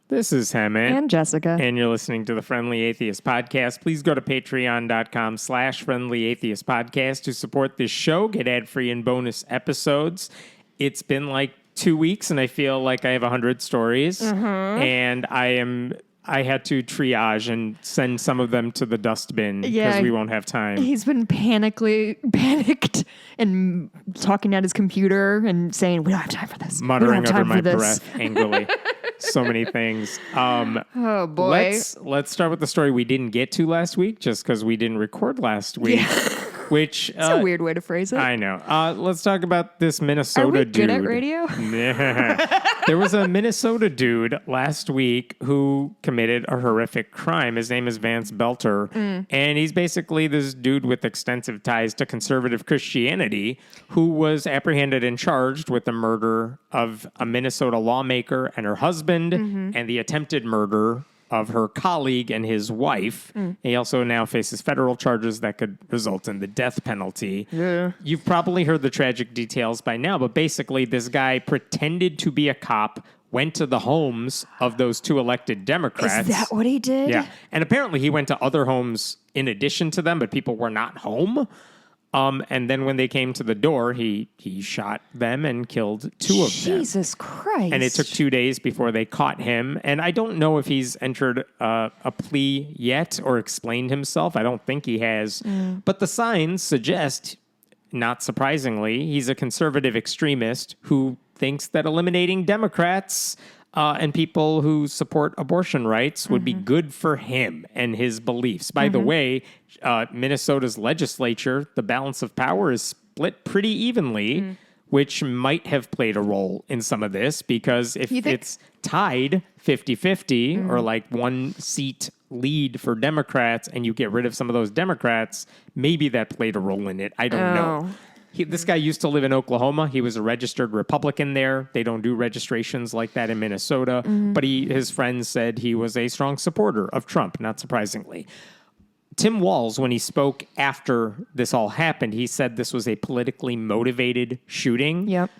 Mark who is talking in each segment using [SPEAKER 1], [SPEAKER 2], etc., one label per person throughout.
[SPEAKER 1] This is Hemant.
[SPEAKER 2] And Jessica.
[SPEAKER 1] And you're listening to the Friendly Atheist Podcast. Please go to patreon.com/Friendly Atheist Podcast to support this show, get ad-free and bonus episodes. It's been like 2 weeks, and I feel like I have 100 stories. And I had to triage and send some of them to the dustbin because we won't have time.
[SPEAKER 2] He's been panicked and talking at his computer and saying, we don't have time for this.
[SPEAKER 1] Muttering under my breath angrily. So many things.
[SPEAKER 2] Oh, boy.
[SPEAKER 1] Let's start with the story we didn't get to last week just because we didn't record last week.
[SPEAKER 2] Yeah.
[SPEAKER 1] Which
[SPEAKER 2] it's a weird way to phrase it.
[SPEAKER 1] I know. Let's talk about this Minnesota dude.
[SPEAKER 2] Are we good at radio?
[SPEAKER 1] There was a Minnesota dude last week who committed a horrific crime. His name is Vance Boelter, and he's basically this dude with extensive ties to conservative Christianity who was apprehended and charged with the murder of a Minnesota lawmaker and her husband and the attempted murder of her colleague and his wife. He also now faces federal charges that could result in the death penalty.
[SPEAKER 2] Yeah.
[SPEAKER 1] You've probably heard the tragic details by now, but basically this guy pretended to be a cop, went to the homes of those two elected Democrats.
[SPEAKER 2] Is that what he did?
[SPEAKER 1] Yeah. And apparently he went to other homes in addition to them, but people were not home. And then when they came to the door, he shot them and killed two of them.
[SPEAKER 2] Jesus Christ.
[SPEAKER 1] And it took 2 days before they caught him. And I don't know if he's entered a plea yet or explained himself. I don't think he has. But the signs suggest, not surprisingly, he's a conservative extremist who thinks that eliminating Democrats and people who support abortion rights would be good for him and his beliefs. By the way, Minnesota's legislature, the balance of power is split pretty evenly, which might have played a role in some of this, because if it's tied 50-50 or like one seat lead for Democrats and you get rid of some of those Democrats, maybe that played a role in it. I don't know. This guy used to live in Oklahoma. He was a registered Republican there. They don't do registrations like that in Minnesota. But his friends said he was a strong supporter of Trump, not surprisingly. Tim Walz, when he spoke after this all happened, he said this was a politically motivated shooting.
[SPEAKER 2] Yep.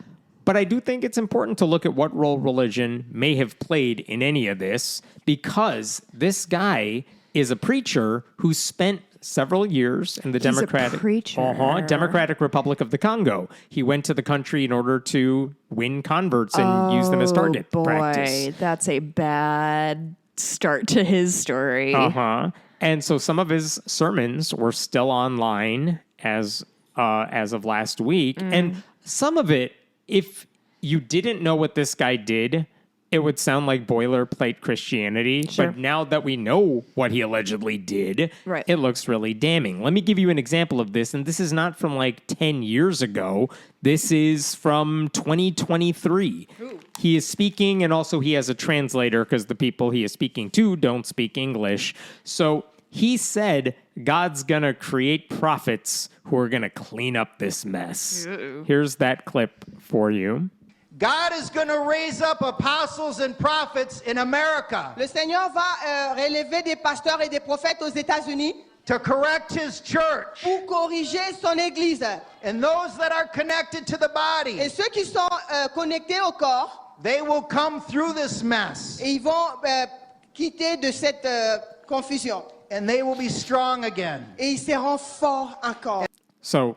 [SPEAKER 1] But I do think it's important to look at what role religion may have played in any of this, because this guy is a preacher who spent several years in the Democratic Republic of the Congo. He went to the country in order to win converts and use them as target practice.
[SPEAKER 2] That's a bad start to his story.
[SPEAKER 1] And so some of his sermons were still online as of last week. And some of it, if you didn't know what this guy did, it would sound like boilerplate Christianity.
[SPEAKER 2] Sure.
[SPEAKER 1] But now that we know what he allegedly did, it looks really damning. Let me give you an example of this. And this is not from like 10 years ago. This is from 2023. Ooh. He is speaking, and also he has a translator because the people he is speaking to don't speak English. So he said God's going to create prophets who are going to clean up this mess. Ew. Here's that clip for you.
[SPEAKER 3] God is going to raise up apostles and prophets in America.
[SPEAKER 4] Le Seigneur va relever des pasteurs et des prophètes aux États-Unis
[SPEAKER 3] to correct his church.
[SPEAKER 4] Pour corriger son église.
[SPEAKER 3] And those that are connected to the body.
[SPEAKER 4] Et ceux qui sont connectés au corps,
[SPEAKER 3] they will come through this mess.
[SPEAKER 4] Et ils vont quitter de cette confusion.
[SPEAKER 3] And they will be strong again.
[SPEAKER 4] Et ils seront forts encore.
[SPEAKER 1] So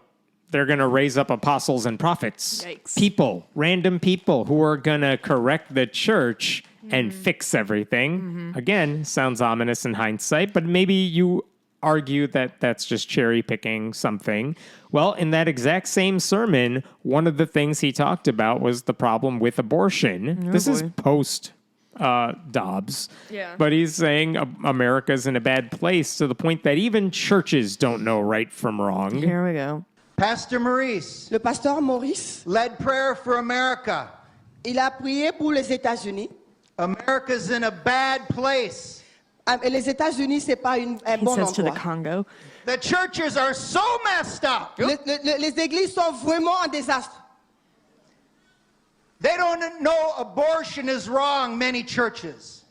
[SPEAKER 1] they're going to raise up apostles and prophets.
[SPEAKER 2] Yikes.
[SPEAKER 1] People, random people who are going to correct the church and fix everything. Again, sounds ominous in hindsight, but maybe you argue that that's just cherry picking something. Well, in that exact same sermon, one of the things he talked about was the problem with abortion. This is post Dobbs.
[SPEAKER 2] Yeah.
[SPEAKER 1] But he's saying America's in a bad place to the point that even churches don't know right from wrong.
[SPEAKER 2] Here we go.
[SPEAKER 3] Pastor Maurice,
[SPEAKER 4] le pasteur Maurice,
[SPEAKER 3] led prayer for America.
[SPEAKER 4] Il a prié pour les États-Unis.
[SPEAKER 3] America's in a bad place.
[SPEAKER 4] Les États-Unis, c'est pas un bon endroit.
[SPEAKER 2] To the Congo.
[SPEAKER 3] The churches are so messed up.
[SPEAKER 4] Les églises sont vraiment en désastre.
[SPEAKER 3] They don't know abortion is wrong, many churches.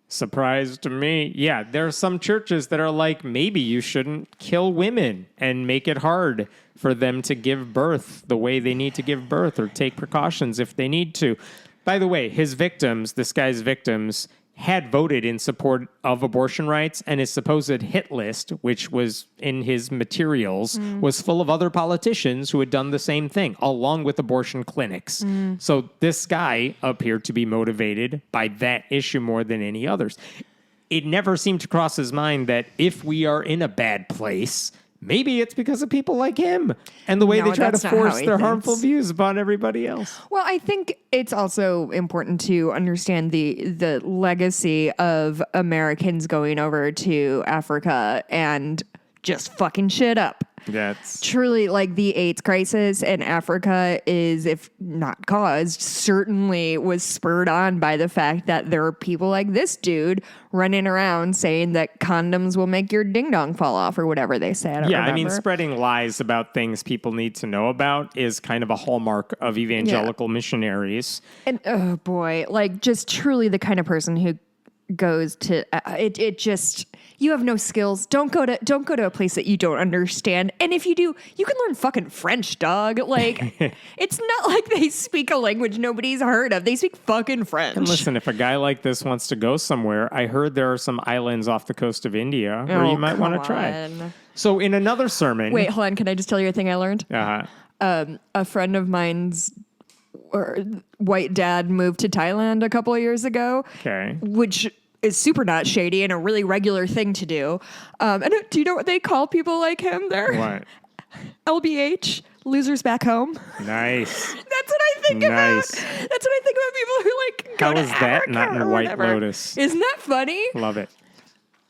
[SPEAKER 1] Surprise to me. Yeah, there are some churches that are like, maybe you shouldn't kill women and make it hard for them to give birth the way they need to give birth or take precautions if they need to. By the way, his victims, this guy's victims, had voted in support of abortion rights, and his supposed hit list, which was in his materials, was full of other politicians who had done the same thing, along with abortion clinics. So this guy appeared to be motivated by that issue more than any others. It never seemed to cross his mind that if we are in a bad place, maybe it's because of people like him and the way they try to force their harmful views upon everybody else.
[SPEAKER 2] Well, I think it's also important to understand the legacy of Americans going over to Africa and just fucking shit up.
[SPEAKER 1] That's
[SPEAKER 2] truly like the AIDS crisis in Africa is, if not caused, certainly was spurred on by the fact that there are people like this dude running around saying that condoms will make your ding dong fall off or whatever they say. I don't remember.
[SPEAKER 1] I mean, spreading lies about things people need to know about is kind of a hallmark of evangelical missionaries.
[SPEAKER 2] And oh boy, like just truly the kind of person who goes to it just, you have no skills. Don't go to a place that you don't understand. And if you do, you can learn fucking French, dog. Like it's not like they speak a language nobody's heard of. They speak fucking French.
[SPEAKER 1] And listen, if a guy like this wants to go somewhere, I heard there are some islands off the coast of India where you might want to try. So in another sermon,
[SPEAKER 2] wait, hold on. Can I just tell you a thing I learned? A friend of mine's white dad moved to Thailand a couple of years ago.
[SPEAKER 1] Okay.
[SPEAKER 2] Which is super not shady and a really regular thing to do. And do you know what they call people like him there?
[SPEAKER 1] What?
[SPEAKER 2] LBH, losers back home.
[SPEAKER 1] Nice.
[SPEAKER 2] That's what I think about. That's what I think about people who like go
[SPEAKER 1] How
[SPEAKER 2] to
[SPEAKER 1] is that
[SPEAKER 2] Africa
[SPEAKER 1] not in
[SPEAKER 2] or
[SPEAKER 1] White
[SPEAKER 2] whatever.
[SPEAKER 1] Lotus?
[SPEAKER 2] Isn't that funny?
[SPEAKER 1] Love it.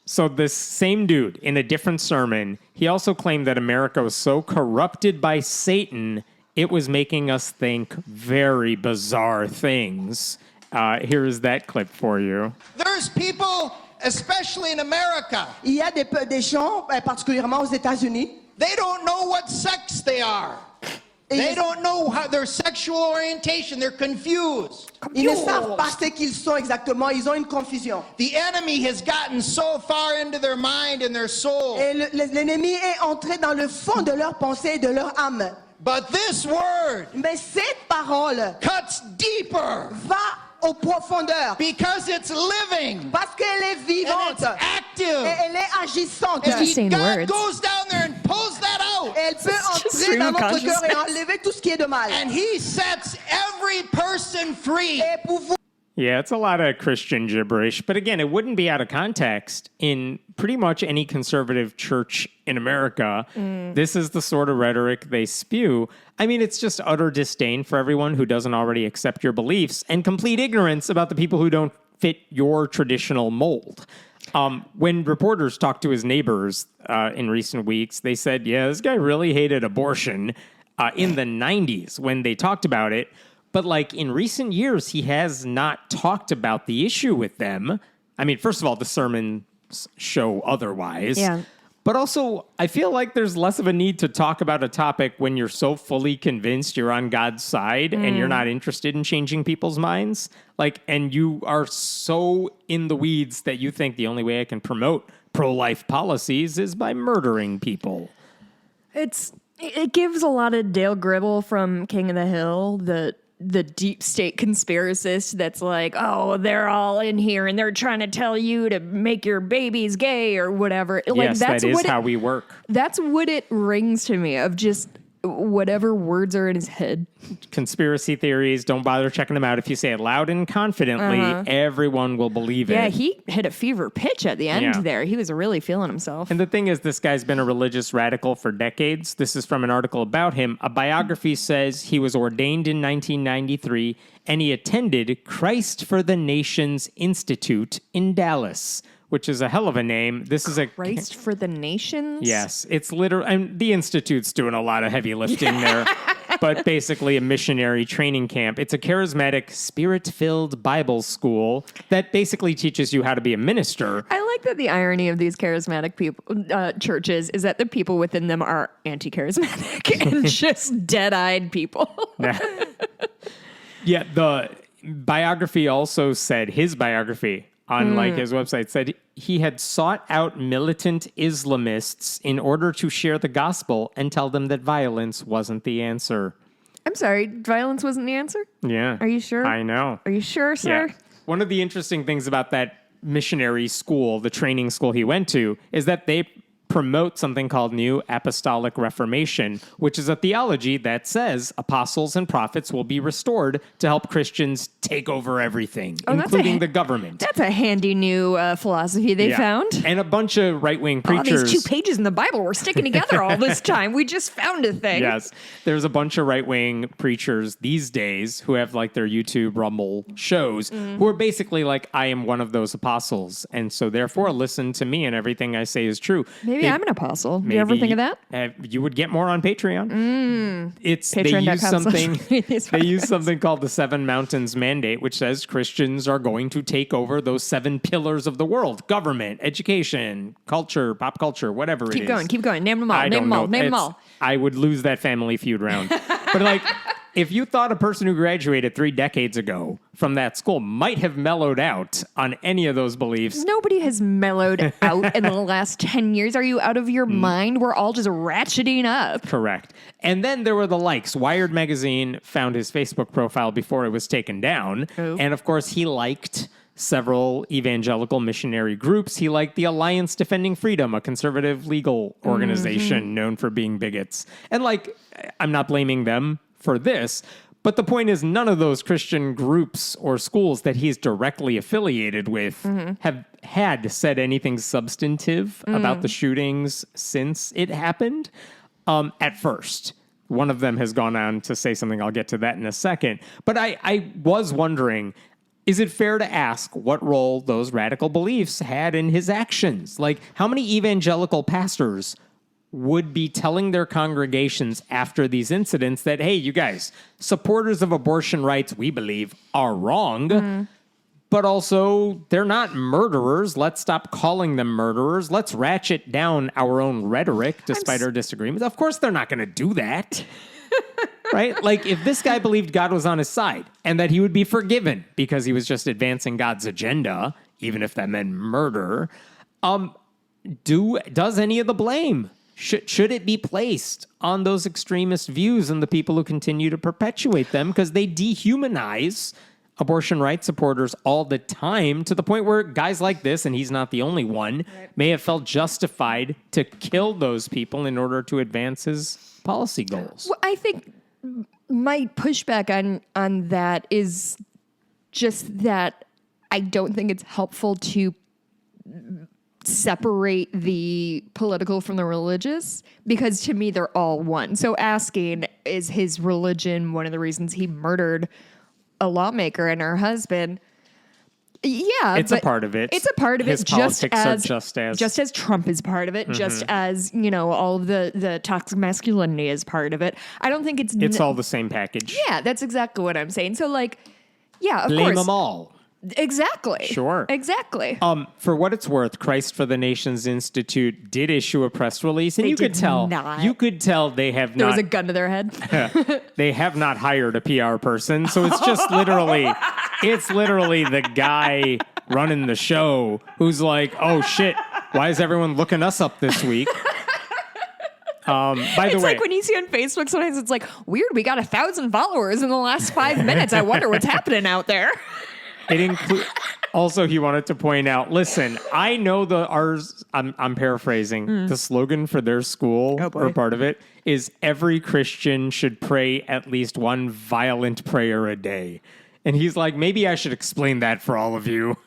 [SPEAKER 1] So this same dude, in a different sermon, he also claimed that America was so corrupted by Satan, it was making us think very bizarre things. Here is that clip for you.
[SPEAKER 3] There's people, especially in America,
[SPEAKER 4] Il y a des gens, particulièrement aux États-Unis,
[SPEAKER 3] they don't know what sex they are. They don't know how their sexual orientation. They're confused.
[SPEAKER 4] ils ne savent pas ce qu'ils sont exactement. Ils ont une confusion.
[SPEAKER 3] The enemy has gotten so far into their mind and their soul.
[SPEAKER 4] Et l'ennemi est entré dans le fond de leur pensée et de leur âme.
[SPEAKER 3] But this word
[SPEAKER 4] Mais cette parole
[SPEAKER 3] cuts deeper
[SPEAKER 4] va aux profondeurs
[SPEAKER 3] because it's living
[SPEAKER 4] parce qu'elle est
[SPEAKER 3] and
[SPEAKER 4] vivante
[SPEAKER 3] it's active.
[SPEAKER 4] et elle est agissante.
[SPEAKER 3] And
[SPEAKER 2] Just saying
[SPEAKER 3] God
[SPEAKER 2] words.
[SPEAKER 3] goes down there and pulls that out.
[SPEAKER 4] Elle peut
[SPEAKER 2] just
[SPEAKER 4] entrer
[SPEAKER 2] stream
[SPEAKER 4] dans
[SPEAKER 2] of
[SPEAKER 4] notre cœur et
[SPEAKER 2] consciousness.
[SPEAKER 4] enlever tout ce qui est de mal.
[SPEAKER 3] And he sets every person free.
[SPEAKER 4] Et pour vous,
[SPEAKER 1] Yeah, it's a lot of Christian gibberish. But again, it wouldn't be out of context in pretty much any conservative church in America. This is the sort of rhetoric they spew. I mean, it's just utter disdain for everyone who doesn't already accept your beliefs and complete ignorance about the people who don't fit your traditional mold. When reporters talked to his neighbors in recent weeks, they said, yeah, this guy really hated abortion in the 90s when they talked about it. But like in recent years, he has not talked about the issue with them. I mean, first of all, the sermons show otherwise.
[SPEAKER 2] Yeah.
[SPEAKER 1] But also, I feel like there's less of a need to talk about a topic when you're so fully convinced you're on God's side and you're not interested in changing people's minds. Like, and you are so in the weeds that you think the only way I can promote pro-life policies is by murdering people.
[SPEAKER 2] It gives a lot of Dale Gribble from King of the Hill, the deep state conspiracist that's like, oh, they're all in here and they're trying to tell you to make your babies gay or whatever. Like,
[SPEAKER 1] Yes, that is how we work.
[SPEAKER 2] That's what it rings to me, of just whatever words are in his head.
[SPEAKER 1] Conspiracy theories, don't bother checking them out. If you say it loud and confidently, everyone will believe it.
[SPEAKER 2] Yeah, he hit a fever pitch at the end
[SPEAKER 1] Yeah.
[SPEAKER 2] there. He was really feeling himself.
[SPEAKER 1] And the thing is, this guy's been a religious radical for decades. This is from an article about him. A biography says he was ordained in 1993 and he attended Christ for the Nations Institute in Dallas, which is a hell of a name. This is a
[SPEAKER 2] Christ for the Nations?
[SPEAKER 1] Yes, it's literally, and the Institute's doing a lot of heavy lifting there, but basically a missionary training camp. It's a charismatic, spirit-filled Bible school that basically teaches you how to be a minister.
[SPEAKER 2] I like that the irony of these charismatic people churches is that the people within them are anti-charismatic and just dead-eyed people.
[SPEAKER 1] Yeah, the biography also said, his biography on like his website said he had sought out militant Islamists in order to share the gospel and tell them that violence wasn't the answer.
[SPEAKER 2] I'm sorry, violence wasn't the answer?
[SPEAKER 1] Yeah.
[SPEAKER 2] Are you sure?
[SPEAKER 1] I know.
[SPEAKER 2] Are you sure, sir?
[SPEAKER 1] Yeah. One of the interesting things about that missionary school, the training school he went to, is that they promote something called New Apostolic Reformation, which is a theology that says apostles and prophets will be restored to help Christians take over everything, including the government.
[SPEAKER 2] That's a handy new philosophy they found.
[SPEAKER 1] And a bunch of right-wing
[SPEAKER 2] Oh,
[SPEAKER 1] preachers.
[SPEAKER 2] these 2 pages in the Bible were sticking together all this time. We just found a thing.
[SPEAKER 1] Yes. There's a bunch of right-wing preachers these days who have like their YouTube Rumble shows who are basically like, I am one of those apostles. And so therefore listen to me and everything I say is true.
[SPEAKER 2] Maybe I'm an apostle. Do you ever think of that?
[SPEAKER 1] You would get more on Patreon. It's
[SPEAKER 2] Patreon.com/.
[SPEAKER 1] they use something called the 7 Mountains Mandate, which says Christians are going to take over those 7 pillars of the world: government, education, culture, pop culture, whatever it is.
[SPEAKER 2] Keep going. Name them all. Name them all.
[SPEAKER 1] I would lose that Family Feud round. But like, if you thought a person who graduated 3 decades ago from that school might have mellowed out on any of those beliefs.
[SPEAKER 2] Nobody has mellowed out in the last 10 years. Are you out of your mind? We're all just ratcheting up.
[SPEAKER 1] Correct. And then there were the likes. Wired Magazine found his Facebook profile before it was taken down.
[SPEAKER 2] Oh.
[SPEAKER 1] And of course, he liked several evangelical missionary groups. He liked the Alliance Defending Freedom, a conservative legal organization known for being bigots. And like, I'm not blaming them for this, but the point is none of those Christian groups or schools that he's directly affiliated with have had said anything substantive about the shootings since it happened. At first, one of them has gone on to say something. I'll get to that in a second. But I was wondering, is it fair to ask what role those radical beliefs had in his actions? Like, how many evangelical pastors would be telling their congregations after these incidents that, hey, you guys, supporters of abortion rights, we believe, are wrong, but also they're not murderers. Let's stop calling them murderers. Let's ratchet down our own rhetoric despite our disagreements. Of course, they're not going to do that. Right? Like, if this guy believed God was on his side and that he would be forgiven because he was just advancing God's agenda, even if that meant murder, does any of the blame? Should it be placed on those extremist views and the people who continue to perpetuate them? Because they dehumanize abortion rights supporters all the time, to the point where guys like this, and he's not the only one, may have felt justified to kill those people in order to advance his policy goals.
[SPEAKER 2] Well, I think my pushback on that is just that I don't think it's helpful to separate the political from the religious, because to me they're all one. So asking, is his religion one of the reasons he murdered a lawmaker and her husband? Yeah,
[SPEAKER 1] it's a part of it.
[SPEAKER 2] It's a part of
[SPEAKER 1] his
[SPEAKER 2] it.
[SPEAKER 1] Politics are just
[SPEAKER 2] as Trump is part of it, just as, all of the toxic masculinity is part of it. I don't think it's
[SPEAKER 1] all the same package.
[SPEAKER 2] Yeah, that's exactly what I'm saying. So of course,
[SPEAKER 1] blame them all.
[SPEAKER 2] Exactly.
[SPEAKER 1] Sure.
[SPEAKER 2] Exactly.
[SPEAKER 1] For what it's worth, Christ for the Nations Institute did issue a press release, and you could tell they have
[SPEAKER 2] there
[SPEAKER 1] not.
[SPEAKER 2] was a gun to their head.
[SPEAKER 1] They have not hired a PR person, so it's just literally the guy running the show who's like, "Oh shit, why is everyone looking us up this week?" By the way,
[SPEAKER 2] it's like when you see on Facebook, sometimes it's like, weird, we got 1,000 followers in the last 5 minutes. I wonder what's happening out there.
[SPEAKER 1] It includes. Also, he wanted to point out, listen, I know I'm paraphrasing, the slogan for their school, or part of it, is every Christian should pray at least one violent prayer a day. And he's like, maybe I should explain that for all of you.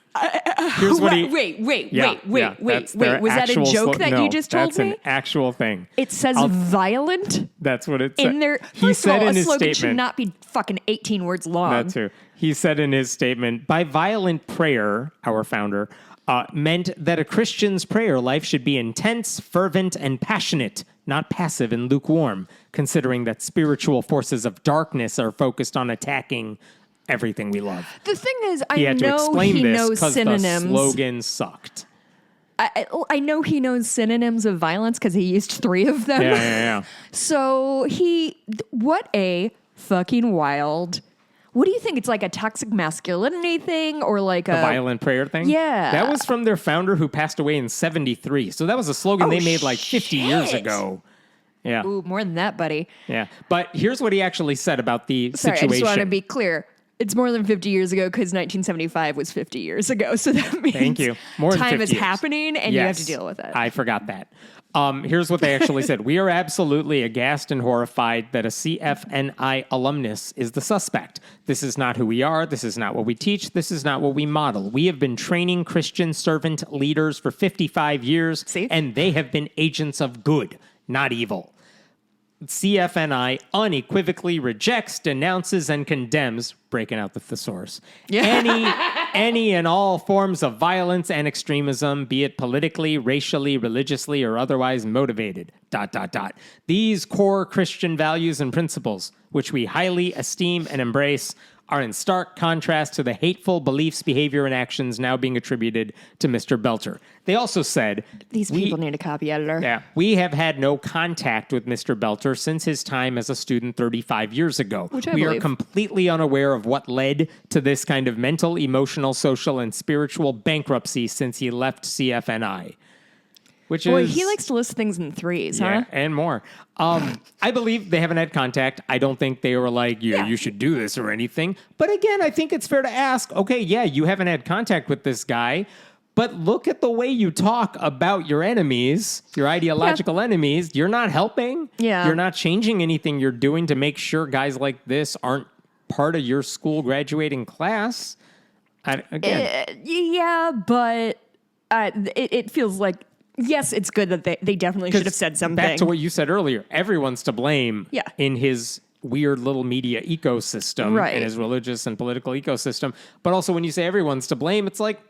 [SPEAKER 1] Here's what
[SPEAKER 2] wait. Was that a joke you just told me?
[SPEAKER 1] That's an actual thing.
[SPEAKER 2] It says violent?
[SPEAKER 1] That's what it said.
[SPEAKER 2] In there.
[SPEAKER 1] He said in his
[SPEAKER 2] slogan
[SPEAKER 1] statement,
[SPEAKER 2] should not be fucking 18 words long.
[SPEAKER 1] That too. He said in his statement, by violent prayer, our founder, meant that a Christian's prayer life should be intense, fervent, and passionate, not passive and lukewarm, considering that spiritual forces of darkness are focused on attacking everything we love.
[SPEAKER 2] The thing is,
[SPEAKER 1] he had to explain this
[SPEAKER 2] knows
[SPEAKER 1] because
[SPEAKER 2] synonyms.
[SPEAKER 1] The slogan sucked.
[SPEAKER 2] I know he knows synonyms of violence because he used 3 of them.
[SPEAKER 1] Yeah.
[SPEAKER 2] So what a fucking wild. What do you think? It's like a toxic masculinity thing, or like
[SPEAKER 1] a violent prayer thing?
[SPEAKER 2] Yeah.
[SPEAKER 1] That was from their founder who passed away in 1973. So that was a slogan they made like 50 years ago. Yeah.
[SPEAKER 2] Ooh, more than that, buddy.
[SPEAKER 1] Yeah. But here's what he actually said about the
[SPEAKER 2] Sorry,
[SPEAKER 1] situation.
[SPEAKER 2] I just want to be clear. It's more than 50 years ago because 1975 was 50 years ago. So that means
[SPEAKER 1] Thank you. More than
[SPEAKER 2] time
[SPEAKER 1] 50
[SPEAKER 2] is
[SPEAKER 1] years.
[SPEAKER 2] happening and you have to deal with it.
[SPEAKER 1] I forgot that. Here's what they actually said. We are absolutely aghast and horrified that a CFNI alumnus is the suspect. This is not who we are. This is not what we teach. This is not what we model. We have been training Christian servant leaders for 55 years, and they have been agents of good, not evil. CFNI unequivocally rejects, denounces, and condemns, breaking out the thesaurus, any and all forms of violence and extremism, be it politically, racially, religiously, or otherwise motivated, ... These core Christian values and principles, which we highly esteem and embrace, are in stark contrast to the hateful beliefs, behavior, and actions now being attributed to Mr. Boelter. They also said...
[SPEAKER 2] These people need a copy editor.
[SPEAKER 1] Yeah. We have had no contact with Mr. Boelter since his time as a student 35 years ago.
[SPEAKER 2] Which I
[SPEAKER 1] we
[SPEAKER 2] believe.
[SPEAKER 1] are completely unaware of what led to this kind of mental, emotional, social, and spiritual bankruptcy since he left CFNI. Which
[SPEAKER 2] Boy,
[SPEAKER 1] is...
[SPEAKER 2] he likes to list things in threes,
[SPEAKER 1] Yeah,
[SPEAKER 2] huh?
[SPEAKER 1] and more. I believe they haven't had contact. I don't think they were like, you should do this or anything. But again, I think it's fair to ask, okay, yeah, you haven't had contact with this guy, but look at the way you talk about your enemies, your ideological enemies. You're not helping.
[SPEAKER 2] Yeah.
[SPEAKER 1] You're not changing anything you're doing to make sure guys like this aren't part of your school graduating class.
[SPEAKER 2] Yeah, but it feels like... Yes, it's good that they definitely should have said something.
[SPEAKER 1] Back to what you said earlier, everyone's to blame in his weird little media ecosystem,
[SPEAKER 2] Right.
[SPEAKER 1] in his religious and political ecosystem. But also when you say everyone's to blame, it's like,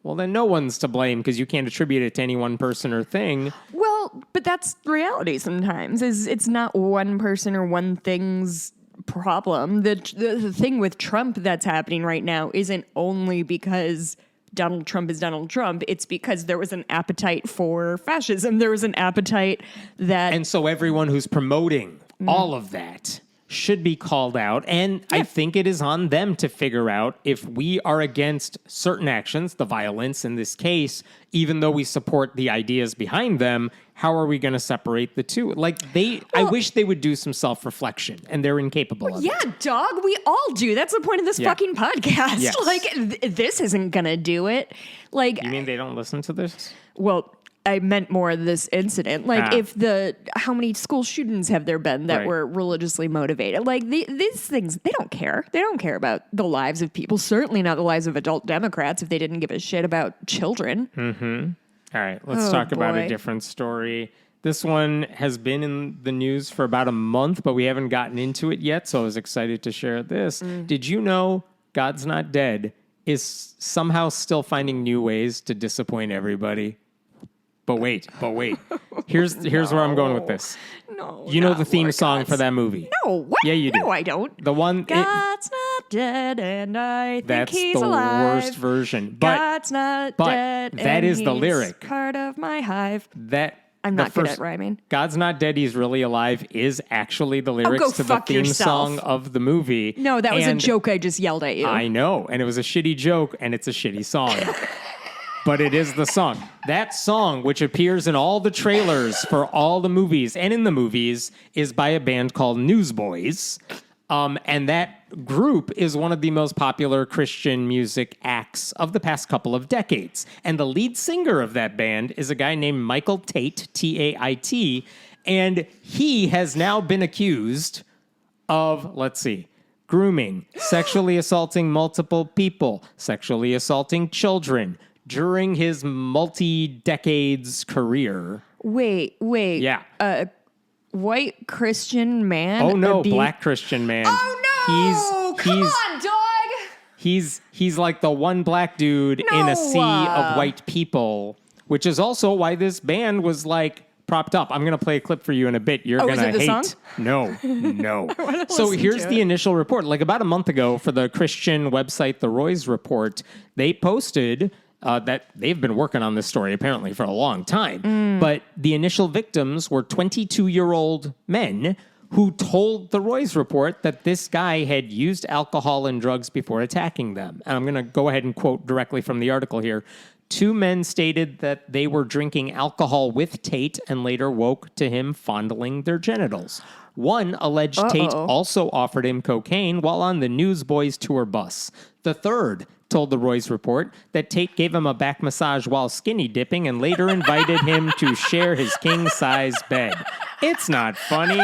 [SPEAKER 1] well, then no one's to blame because you can't attribute it to any one person or thing.
[SPEAKER 2] Well, but that's reality sometimes. It's not one person or one thing's problem. The thing with Trump that's happening right now isn't only because Donald Trump is Donald Trump. It's because there was an appetite for fascism. There was an appetite that...
[SPEAKER 1] And so everyone who's promoting all of that should be called out. And I think it is on them to figure out if we are against certain actions, the violence in this case, even though we support the ideas behind them, how are we going to separate the two? Like I wish they would do some self-reflection, and they're incapable of it.
[SPEAKER 2] Yeah, dog, we all do. That's the point of this fucking podcast.
[SPEAKER 1] Yes.
[SPEAKER 2] Like, this isn't going to do it. Like,
[SPEAKER 1] You mean they don't listen to this?
[SPEAKER 2] well, I meant more this incident. Like, how many school shootings have there been that were religiously motivated? Like, these things, they don't care. They don't care about the lives of people. Certainly not the lives of adult Democrats if they didn't give a shit about children.
[SPEAKER 1] Mm-hmm. All right, let's talk about a different story. This one has been in the news for about a month, but we haven't gotten into it yet, so I was excited to share this. Did you know God's Not Dead is somehow still finding new ways to disappoint everybody? But wait. Here's where I'm going with this.
[SPEAKER 2] No,
[SPEAKER 1] you know the theme song for that movie?
[SPEAKER 2] No, what?
[SPEAKER 1] Yeah, you do.
[SPEAKER 2] No, I don't.
[SPEAKER 1] The one...
[SPEAKER 2] God's not dead, and I think he's
[SPEAKER 1] That's the
[SPEAKER 2] alive.
[SPEAKER 1] worst version. But
[SPEAKER 2] God's not dead,
[SPEAKER 1] that
[SPEAKER 2] and
[SPEAKER 1] is the
[SPEAKER 2] he's
[SPEAKER 1] lyric.
[SPEAKER 2] part of my hive. I'm
[SPEAKER 1] the
[SPEAKER 2] not good at rhyming.
[SPEAKER 1] God's Not Dead, He's Really Alive is actually the lyrics
[SPEAKER 2] go
[SPEAKER 1] to the
[SPEAKER 2] fuck
[SPEAKER 1] theme
[SPEAKER 2] yourself.
[SPEAKER 1] song of the movie.
[SPEAKER 2] No, that was a
[SPEAKER 1] And
[SPEAKER 2] joke I just yelled at you.
[SPEAKER 1] I know, and it was a shitty joke, and it's a shitty song. But it is the song. That song, which appears in all the trailers for all the movies and in the movies, is by a band called Newsboys. And that group is one of the most popular Christian music acts of the past couple of decades. And the lead singer of that band is a guy named Michael Tait, T-A-I-T. And he has now been accused of, grooming, sexually assaulting multiple people, sexually assaulting children, during his multi-decades career.
[SPEAKER 2] Wait.
[SPEAKER 1] Yeah.
[SPEAKER 2] White Christian man?
[SPEAKER 1] Oh, no, black Christian man.
[SPEAKER 2] Oh, no! Come on, dog!
[SPEAKER 1] He's like the one black dude in a sea of white people, which is also why this band was like propped up. I'm going to play a clip for you in a bit. You're going to hate.
[SPEAKER 2] Song?
[SPEAKER 1] No. So here's the initial report. Like about a month ago for the Christian website, The Roy's Report, they posted... that they've been working on this story apparently for a long time. But the initial victims were 22-year-old men who told the Roy's Report that this guy had used alcohol and drugs before attacking them. And I'm going to go ahead and quote directly from the article here. 2 men stated that they were drinking alcohol with Tait and later woke to him fondling their genitals. One alleged Tait also offered him cocaine while on the Newsboys tour bus. The third told the Roy's report that Tait gave him a back massage while skinny dipping and later invited him to share his king-size bed. It's not funny.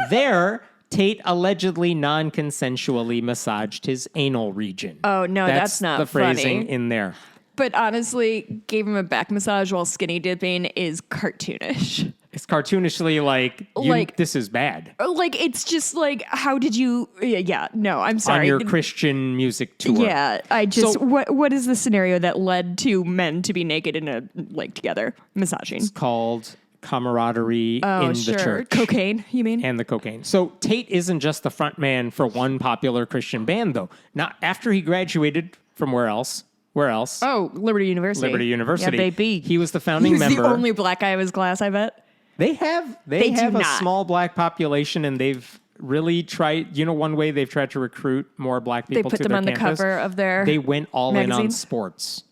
[SPEAKER 1] There, Tait allegedly non-consensually massaged his anal region.
[SPEAKER 2] Oh, no, that's not
[SPEAKER 1] the phrasing
[SPEAKER 2] funny.
[SPEAKER 1] in there.
[SPEAKER 2] But honestly, gave him a back massage while skinny dipping is cartoonish.
[SPEAKER 1] It's cartoonishly like this is bad.
[SPEAKER 2] Like, it's just like, how did you... Yeah, no, I'm sorry.
[SPEAKER 1] On your Christian music tour.
[SPEAKER 2] Yeah, what is the scenario that led to men to be naked in a, like, together, massaging?
[SPEAKER 1] It's called camaraderie in the church.
[SPEAKER 2] Cocaine, you mean?
[SPEAKER 1] And the cocaine. So Tait isn't just the front man for one popular Christian band, though. Not after he graduated from where else? Where else?
[SPEAKER 2] Oh, Liberty University.
[SPEAKER 1] Liberty University.
[SPEAKER 2] Yeah, baby.
[SPEAKER 1] He was the founding member.
[SPEAKER 2] He was the only black guy of his class, I bet.
[SPEAKER 1] They have a small black population, and they've really tried. You know, one way they've tried to recruit more black people.
[SPEAKER 2] They put them on
[SPEAKER 1] campus,
[SPEAKER 2] the cover of their.
[SPEAKER 1] They went all in on sports.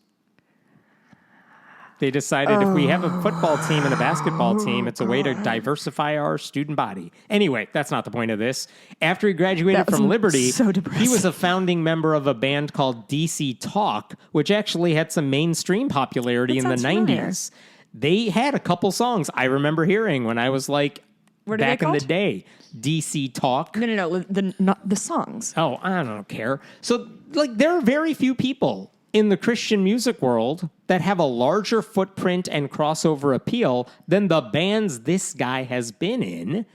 [SPEAKER 1] They decided if we have a football team and a basketball team, it's a way to diversify our student body. Anyway, that's not the point of this. After he graduated from Liberty,
[SPEAKER 2] so
[SPEAKER 1] he was a founding member of a band called DC Talk, which actually had some mainstream popularity in the 90s. They had a couple songs I remember hearing when I was like back in the day. DC Talk.
[SPEAKER 2] No. Not the songs.
[SPEAKER 1] Oh, I don't care. So, like, there are very few people in the Christian music world that have a larger footprint and crossover appeal than the bands this guy has been in.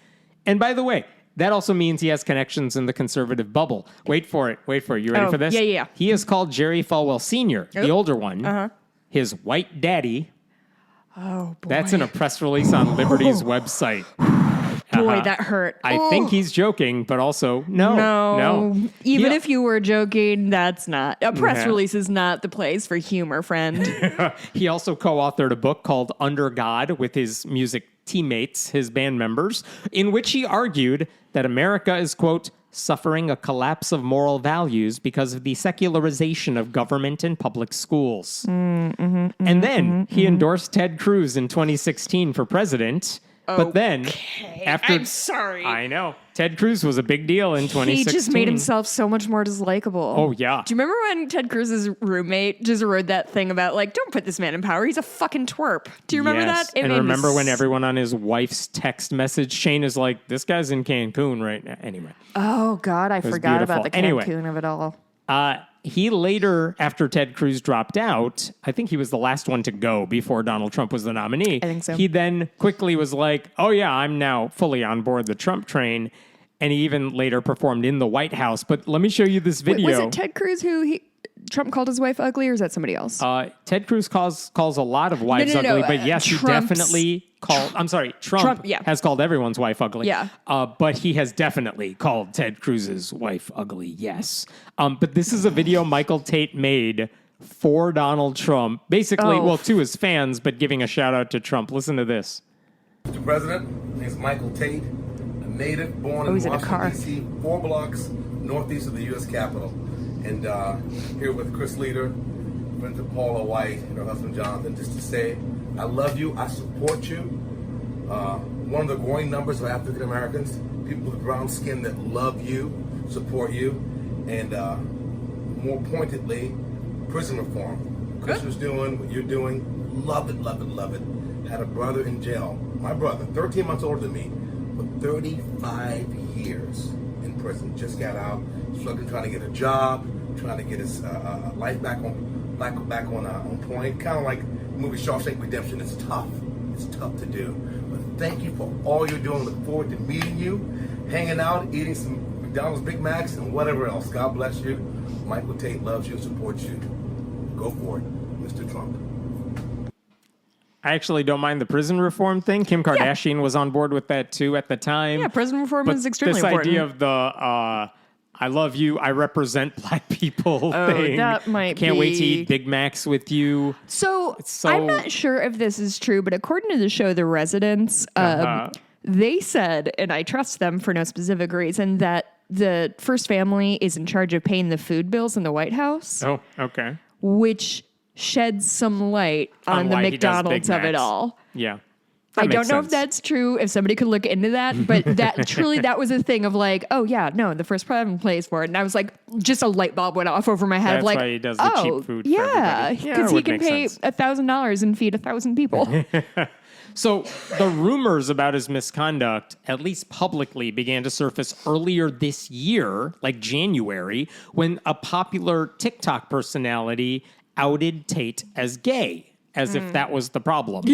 [SPEAKER 1] And by the way, that also means he has connections in the conservative bubble. Wait for it. You ready for this?
[SPEAKER 2] Yeah.
[SPEAKER 1] He has called Jerry Falwell Sr., the older one, his white daddy.
[SPEAKER 2] Oh, boy.
[SPEAKER 1] That's in a press release on Liberty's website.
[SPEAKER 2] Boy, that hurt.
[SPEAKER 1] I think he's joking, but also, no.
[SPEAKER 2] Even if you were joking, that's not. A press release is not the place for humor, friend.
[SPEAKER 1] He also co-authored a book called Under God with his music teammates, his band members, in which he argued that America is, quote, suffering a collapse of moral values because of the secularization of government and public schools. And then he endorsed Ted Cruz in 2016 for president. But then, after...
[SPEAKER 2] I'm sorry.
[SPEAKER 1] I know. Ted Cruz was a big deal in 2016.
[SPEAKER 2] He just made himself so much more dislikable.
[SPEAKER 1] Oh, yeah.
[SPEAKER 2] Do you remember when Ted Cruz's roommate just wrote that thing about, like, don't put this man in power. He's a fucking twerp. Do you remember that?
[SPEAKER 1] And remember when everyone on his wife's text message, Shane is like, this guy's in Cancun right now. Anyway.
[SPEAKER 2] Oh, God, I forgot about the
[SPEAKER 1] Anyway.
[SPEAKER 2] Cancun of it all.
[SPEAKER 1] He later, after Ted Cruz dropped out, I think he was the last one to go before Donald Trump was the nominee.
[SPEAKER 2] I think so.
[SPEAKER 1] He then quickly was like, oh yeah, I'm now fully on board the Trump train. And he even later performed in the White House. But let me show you this video.
[SPEAKER 2] Wait, was it Ted Cruz who Trump called his wife ugly, or is that somebody else?
[SPEAKER 1] Ted Cruz calls a lot of wives ugly, but yes, he definitely called... I'm sorry, Trump has called everyone's wife ugly.
[SPEAKER 2] Yeah.
[SPEAKER 1] But he has definitely called Ted Cruz's wife ugly, yes. But this is a video Michael Tait made for Donald Trump, basically, to his fans, but giving a shout out to Trump. Listen to this.
[SPEAKER 5] Mr. President, my name is Michael Tait, a native born in Washington, D.C., 4 blocks northeast of the U.S. Capitol. And here with Chris Leader, Brenda Paula White, and her husband Jonathan, just to say, I love you, I support you. One of the growing numbers of African Americans, people with brown skin that love you, support you, and more pointedly, prison reform. Chris was doing what you're doing, love it, love it, love it. Had a brother in jail, my brother, 13 months older than me, for 35 years in prison. Just got out, struggling, trying to get a job, trying to get his life back on point. Kind of like the movie Shawshank Redemption. It's tough. It's tough to do. But thank you for all you're doing. Look forward to meeting you, hanging out, eating some McDonald's Big Macs, and whatever else. God bless you. Michael Tait loves you and supports you. Go for it, Mr. Trump.
[SPEAKER 1] I actually don't mind the prison reform thing. Kim Kardashian was on board with that too at the time.
[SPEAKER 2] Yeah, prison reform is extremely important.
[SPEAKER 1] This idea of the I love you, I represent black people thing.
[SPEAKER 2] That might
[SPEAKER 1] Can't wait to eat Big Macs with you.
[SPEAKER 2] So I'm not sure if this is true, but according to the show The Residents, they said, and I trust them for no specific reason, that the first family is in charge of paying the food bills in the White House.
[SPEAKER 1] Oh, okay.
[SPEAKER 2] Which sheds some light on the
[SPEAKER 1] why he does Big
[SPEAKER 2] McDonald's of it
[SPEAKER 1] Macs.
[SPEAKER 2] all.
[SPEAKER 1] Yeah.
[SPEAKER 2] I
[SPEAKER 1] That
[SPEAKER 2] don't
[SPEAKER 1] makes
[SPEAKER 2] know if
[SPEAKER 1] sense.
[SPEAKER 2] that's true, if somebody could look into that, but that truly, that was a thing of like, oh yeah, no, the first Prime plays for it. And I was like, just a light bulb went off over my head.
[SPEAKER 1] That's
[SPEAKER 2] Like,
[SPEAKER 1] why he does the cheap food for
[SPEAKER 2] yeah,
[SPEAKER 1] everybody. Yeah,
[SPEAKER 2] because
[SPEAKER 1] it
[SPEAKER 2] he
[SPEAKER 1] would
[SPEAKER 2] can
[SPEAKER 1] make
[SPEAKER 2] pay
[SPEAKER 1] sense.
[SPEAKER 2] $1,000 and feed 1,000 people.
[SPEAKER 1] So the rumors about his misconduct, at least publicly, began to surface earlier this year, like January, when a popular TikTok personality outed Tait as gay, as if that was the problem.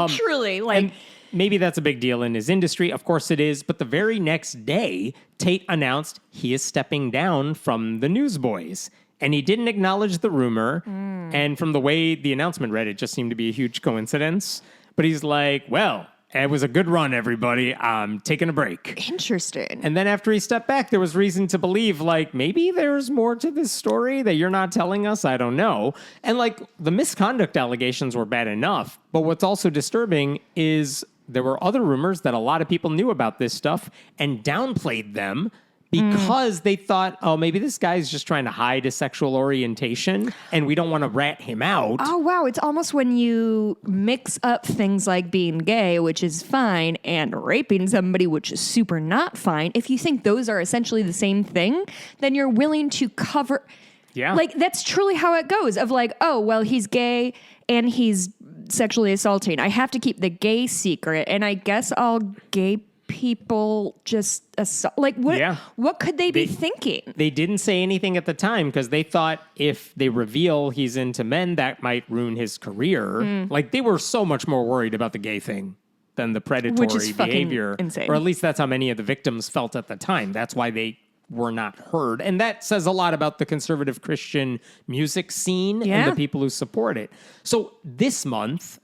[SPEAKER 2] Truly, like,
[SPEAKER 1] And maybe that's a big deal in his industry. Of course it is. But the very next day, Tait announced he is stepping down from the Newsboys. And he didn't acknowledge the rumor. And from the way the announcement read, it just seemed to be a huge coincidence. But he's like, well, it was a good run, everybody. I'm taking a break.
[SPEAKER 2] interesting.
[SPEAKER 1] And then after he stepped back, there was reason to believe, like, maybe there's more to this story that you're not telling us. I don't know. And, like, the misconduct allegations were bad enough. But what's also disturbing is there were other rumors that a lot of people knew about this stuff and downplayed them because they thought, oh, maybe this guy's just trying to hide his sexual orientation and we don't want to rat him out.
[SPEAKER 2] Oh, wow. It's almost when you mix up things like being gay, which is fine, and raping somebody, which is super not fine. If you think those are essentially the same thing, then you're willing to cover.
[SPEAKER 1] Yeah.
[SPEAKER 2] Like, that's truly how it goes of like, oh, well, he's gay and he's sexually assaulting. I have to keep the gay secret. And I guess all gay people just assault. Like, what,
[SPEAKER 1] Yeah.
[SPEAKER 2] what could they be thinking?
[SPEAKER 1] They didn't say anything at the time because they thought if they reveal he's into men, that might ruin his career. Like, they were so much more worried about the gay thing than the predatory
[SPEAKER 2] Which is fucking
[SPEAKER 1] behavior.
[SPEAKER 2] insane.
[SPEAKER 1] Or at least that's how many of the victims felt at the time. That's why they were not heard. And that says a lot about the conservative Christian music scene
[SPEAKER 2] Yeah.
[SPEAKER 1] and the people who support it. So this month,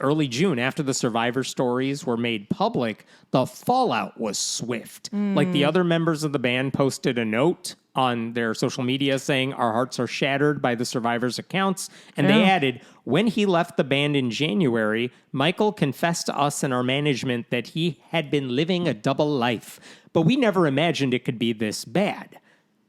[SPEAKER 1] early June, after the survivor stories were made public, the fallout was swift. Like, the other members of the band posted a note on their social media saying, our hearts are shattered by the survivors' accounts. And they added, when he left the band in January, Michael confessed to us and our management that he had been living a double life, but we never imagined it could be this bad.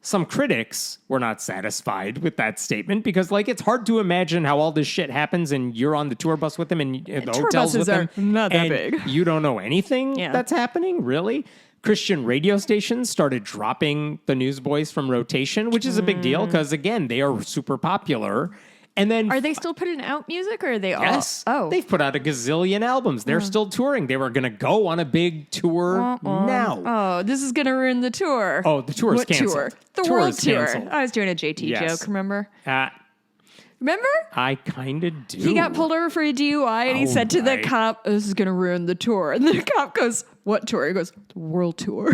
[SPEAKER 1] Some critics were not satisfied with that statement because, like, it's hard to imagine how all this shit happens and you're on the tour bus with him and the
[SPEAKER 2] Tour
[SPEAKER 1] hotels
[SPEAKER 2] buses
[SPEAKER 1] with him.
[SPEAKER 2] are not that
[SPEAKER 1] and
[SPEAKER 2] big.
[SPEAKER 1] You don't know anything
[SPEAKER 2] Yeah.
[SPEAKER 1] that's happening, really? Christian radio stations started dropping the Newsboys from rotation, which is a big deal because, again, they are super popular. And then
[SPEAKER 2] Are they still putting out music or are they
[SPEAKER 1] yes,
[SPEAKER 2] all? Oh.
[SPEAKER 1] they've put out a gazillion albums. They're still touring. They were going to go on a big tour now.
[SPEAKER 2] Oh, this is going to ruin the tour.
[SPEAKER 1] Oh, the tour is
[SPEAKER 2] What
[SPEAKER 1] canceled.
[SPEAKER 2] tour? The
[SPEAKER 1] Tour
[SPEAKER 2] world
[SPEAKER 1] is
[SPEAKER 2] tour.
[SPEAKER 1] canceled.
[SPEAKER 2] I was doing a JT
[SPEAKER 1] Yes.
[SPEAKER 2] joke, remember?
[SPEAKER 1] Uh,
[SPEAKER 2] Remember?
[SPEAKER 1] I kind of do.
[SPEAKER 2] He got pulled over for a DUI and he
[SPEAKER 1] Oh,
[SPEAKER 2] said to the
[SPEAKER 1] right.
[SPEAKER 2] cop, this is going to ruin the tour. And the cop goes, what tour? He goes, the world tour.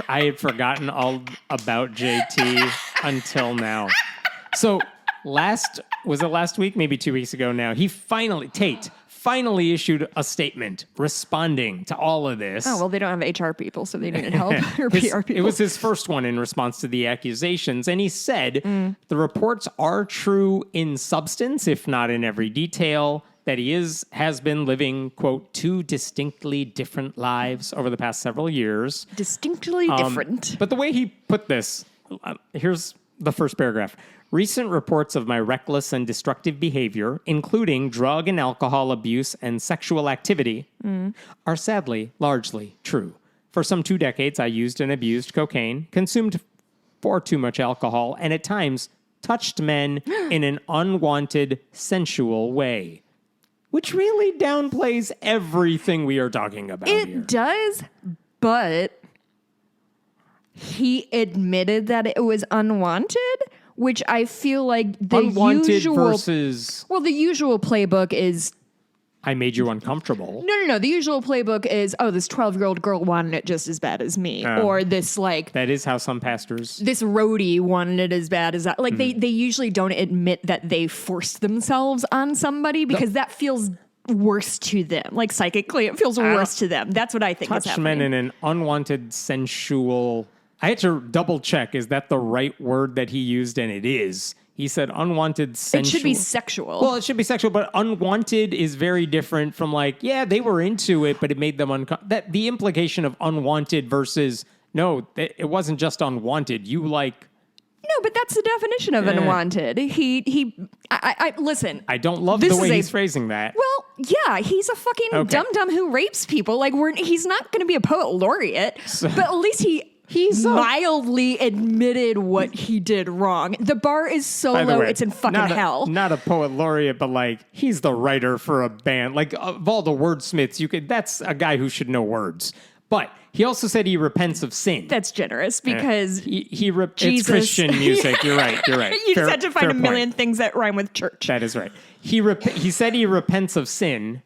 [SPEAKER 1] I had forgotten all about JT until now. So last week, maybe 2 weeks ago now, Tait finally issued a statement responding to all of this.
[SPEAKER 2] Oh, well, they don't have HR people, so they needed help. Or PR people.
[SPEAKER 1] It was his first one in response to the accusations. And he said, the reports are true in substance, if not in every detail, that he has been living, quote, two distinctly different lives over the past several years.
[SPEAKER 2] distinctly different.
[SPEAKER 1] But the way he put this, here's the first paragraph. Recent reports of my reckless and destructive behavior, including drug and alcohol abuse and sexual activity, are sadly largely true. For some 2 decades, I used and abused cocaine, consumed far too much alcohol, and at times touched men in an unwanted, sensual way. Which really downplays everything we are talking about here.
[SPEAKER 2] It does, but he admitted that it was unwanted, which I feel like the
[SPEAKER 1] Unwanted
[SPEAKER 2] usual
[SPEAKER 1] versus
[SPEAKER 2] Well, the usual playbook is
[SPEAKER 1] I made you uncomfortable.
[SPEAKER 2] no. The usual playbook is, oh, this 12-year-old girl wanted it just as bad as me, or this like
[SPEAKER 1] That is how some pastors.
[SPEAKER 2] this roadie wanted it as bad as that. Like they usually don't admit that they forced themselves on somebody because that feels worse to them. Like psychically, it feels worse to them. That's what I think is
[SPEAKER 1] Touch men
[SPEAKER 2] happening.
[SPEAKER 1] in an unwanted, sensual. I had to double check. Is that the right word that he used? And it is. He said unwanted, sensual.
[SPEAKER 2] It should be sexual.
[SPEAKER 1] Well, it should be sexual, but unwanted is very different from like, yeah, they were into it, but it made them that the implication of unwanted versus no, it wasn't just unwanted. You like
[SPEAKER 2] No, but that's the definition of unwanted. I listen.
[SPEAKER 1] I don't love the way he's phrasing that.
[SPEAKER 2] Well, yeah, he's a fucking dum-dum who rapes people. Like, he's not going to be a poet laureate, but at least he's mildly admitted what he did wrong. The bar is so low, it's in fucking hell.
[SPEAKER 1] Not a poet laureate, but like he's the writer for a band. Like of all the wordsmiths, that's a guy who should know words. But he also said he repents of sin.
[SPEAKER 2] That's generous because
[SPEAKER 1] it's Christian music. You're right.
[SPEAKER 2] You just had to find a million things that rhyme with church.
[SPEAKER 1] That is right. He said he repents of sin.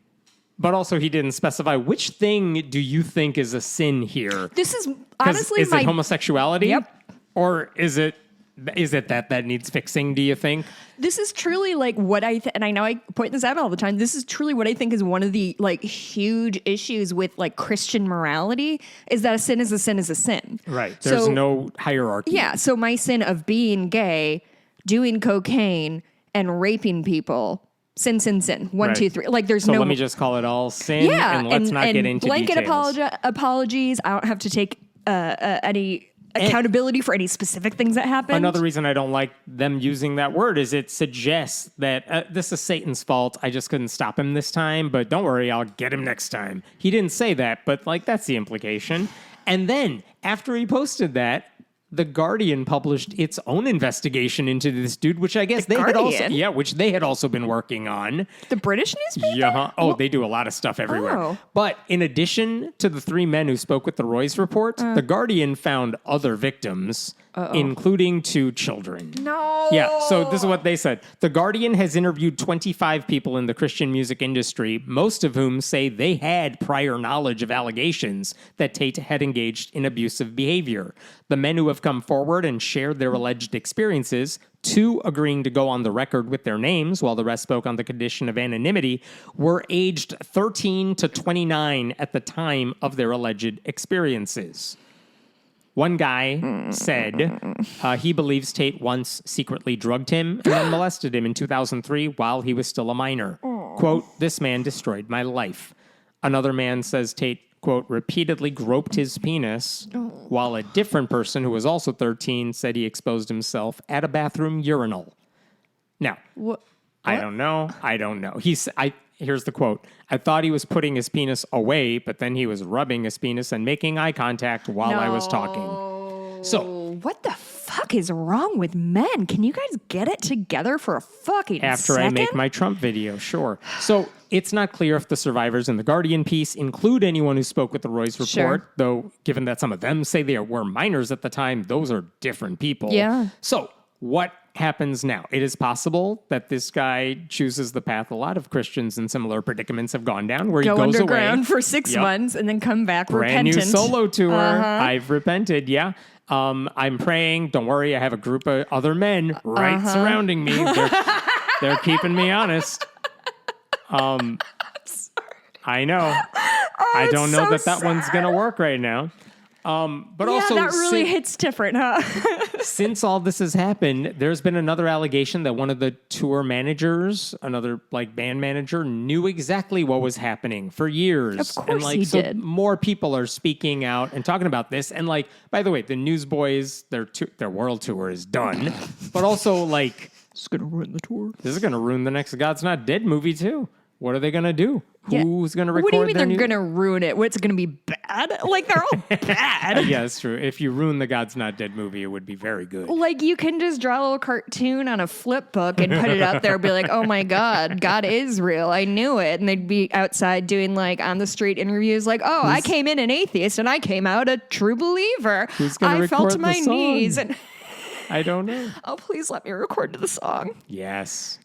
[SPEAKER 1] But also, he didn't specify which thing do you think is a sin here?
[SPEAKER 2] This is honestly
[SPEAKER 1] is it homosexuality?
[SPEAKER 2] Yep.
[SPEAKER 1] Or is it that needs fixing? Do you think
[SPEAKER 2] this is truly like what and I know I point this out all the time. This is truly what I think is one of the like huge issues with like Christian morality is that a sin is a sin is a sin.
[SPEAKER 1] Right. There's no hierarchy.
[SPEAKER 2] Yeah. So my sin of being gay, doing cocaine, and raping people. Sin. 1, 2, 3. Like there's
[SPEAKER 1] so
[SPEAKER 2] no.
[SPEAKER 1] Let me just call it all sin.
[SPEAKER 2] Yeah,
[SPEAKER 1] and let's not get into
[SPEAKER 2] blanket
[SPEAKER 1] details.
[SPEAKER 2] apologies. I don't have to take any accountability for any specific things that happened.
[SPEAKER 1] Another reason I don't like them using that word is it suggests that this is Satan's fault. I just couldn't stop him this time, but don't worry, I'll get him next time. He didn't say that, but like that's the implication. And then after he posted that, The Guardian published its own investigation into this dude, which I guess which they had also been working on.
[SPEAKER 2] The British newspaper?
[SPEAKER 1] Yeah. Oh, they do a lot of stuff everywhere.
[SPEAKER 2] Oh.
[SPEAKER 1] But in addition to the 3 men who spoke with the Royce report, The Guardian found other victims, including 2 children.
[SPEAKER 2] No.
[SPEAKER 1] Yeah, so this is what they said. The Guardian has interviewed 25 people in the Christian music industry, most of whom say they had prior knowledge of allegations that Tait had engaged in abusive behavior. The men who have come forward and shared their alleged experiences, 2 agreeing to go on the record with their names, while the rest spoke on the condition of anonymity, were aged 13 to 29 at the time of their alleged experiences. One guy said he believes Tait once secretly drugged him and then molested him in 2003 while he was still a minor. Quote, "This man destroyed my life." Another man says Tait, quote, "repeatedly groped his penis," while a different person who was also 13 said he exposed himself at a bathroom urinal. Now,
[SPEAKER 2] What?
[SPEAKER 1] I don't know. Here's the quote. "I thought he was putting his penis away, but then he was rubbing his penis and making eye contact while I was talking." So,
[SPEAKER 2] what the fuck is wrong with men? Can you guys get it together for a fucking
[SPEAKER 1] after
[SPEAKER 2] second?
[SPEAKER 1] I make my Trump video, sure. So, it's not clear if the survivors in the Guardian piece include anyone who spoke with the Royce report, though given that some of them say they were minors at the time, those are different people.
[SPEAKER 2] Yeah.
[SPEAKER 1] So, what happens now? It is possible that this guy chooses the path a lot of Christians in similar predicaments have gone down, where he goes
[SPEAKER 2] underground
[SPEAKER 1] away
[SPEAKER 2] for 6 months and then come back
[SPEAKER 1] brand
[SPEAKER 2] repentant.
[SPEAKER 1] new solo tour. I've repented. Yeah. I'm praying. Don't worry. I have a group of other men surrounding me. They're keeping me honest. I know. I don't know that one's going to work right now. But also,
[SPEAKER 2] that really hits different, huh?
[SPEAKER 1] Since all this has happened, there's been another allegation that one of the tour managers, another like band manager, knew exactly what was happening for years.
[SPEAKER 2] Of course
[SPEAKER 1] and like
[SPEAKER 2] he
[SPEAKER 1] so
[SPEAKER 2] did.
[SPEAKER 1] more people are speaking out and talking about this. And like, by the way, the Newsboys, their world tour is done. But also like,
[SPEAKER 2] This is gonna ruin the tour.
[SPEAKER 1] this is gonna ruin the next God's Not Dead movie too. What are they gonna do?
[SPEAKER 2] Yeah.
[SPEAKER 1] Who's gonna record?
[SPEAKER 2] What do you mean
[SPEAKER 1] their
[SPEAKER 2] they're
[SPEAKER 1] new-
[SPEAKER 2] gonna ruin it? What's it gonna be bad? Like they're all bad.
[SPEAKER 1] Yeah, that's true. If you ruin the God's Not Dead movie, it would be very good.
[SPEAKER 2] Like you can just draw a little cartoon on a flip book and put it up there and be like, oh my God, God is real. I knew it. And they'd be outside doing like on the street interviews like, oh, I came in an atheist and I came out a true believer.
[SPEAKER 1] Who's gonna
[SPEAKER 2] I fell
[SPEAKER 1] record
[SPEAKER 2] to my
[SPEAKER 1] the song?
[SPEAKER 2] knees and
[SPEAKER 1] I don't know.
[SPEAKER 2] oh, please let me record to the song.
[SPEAKER 1] Yes.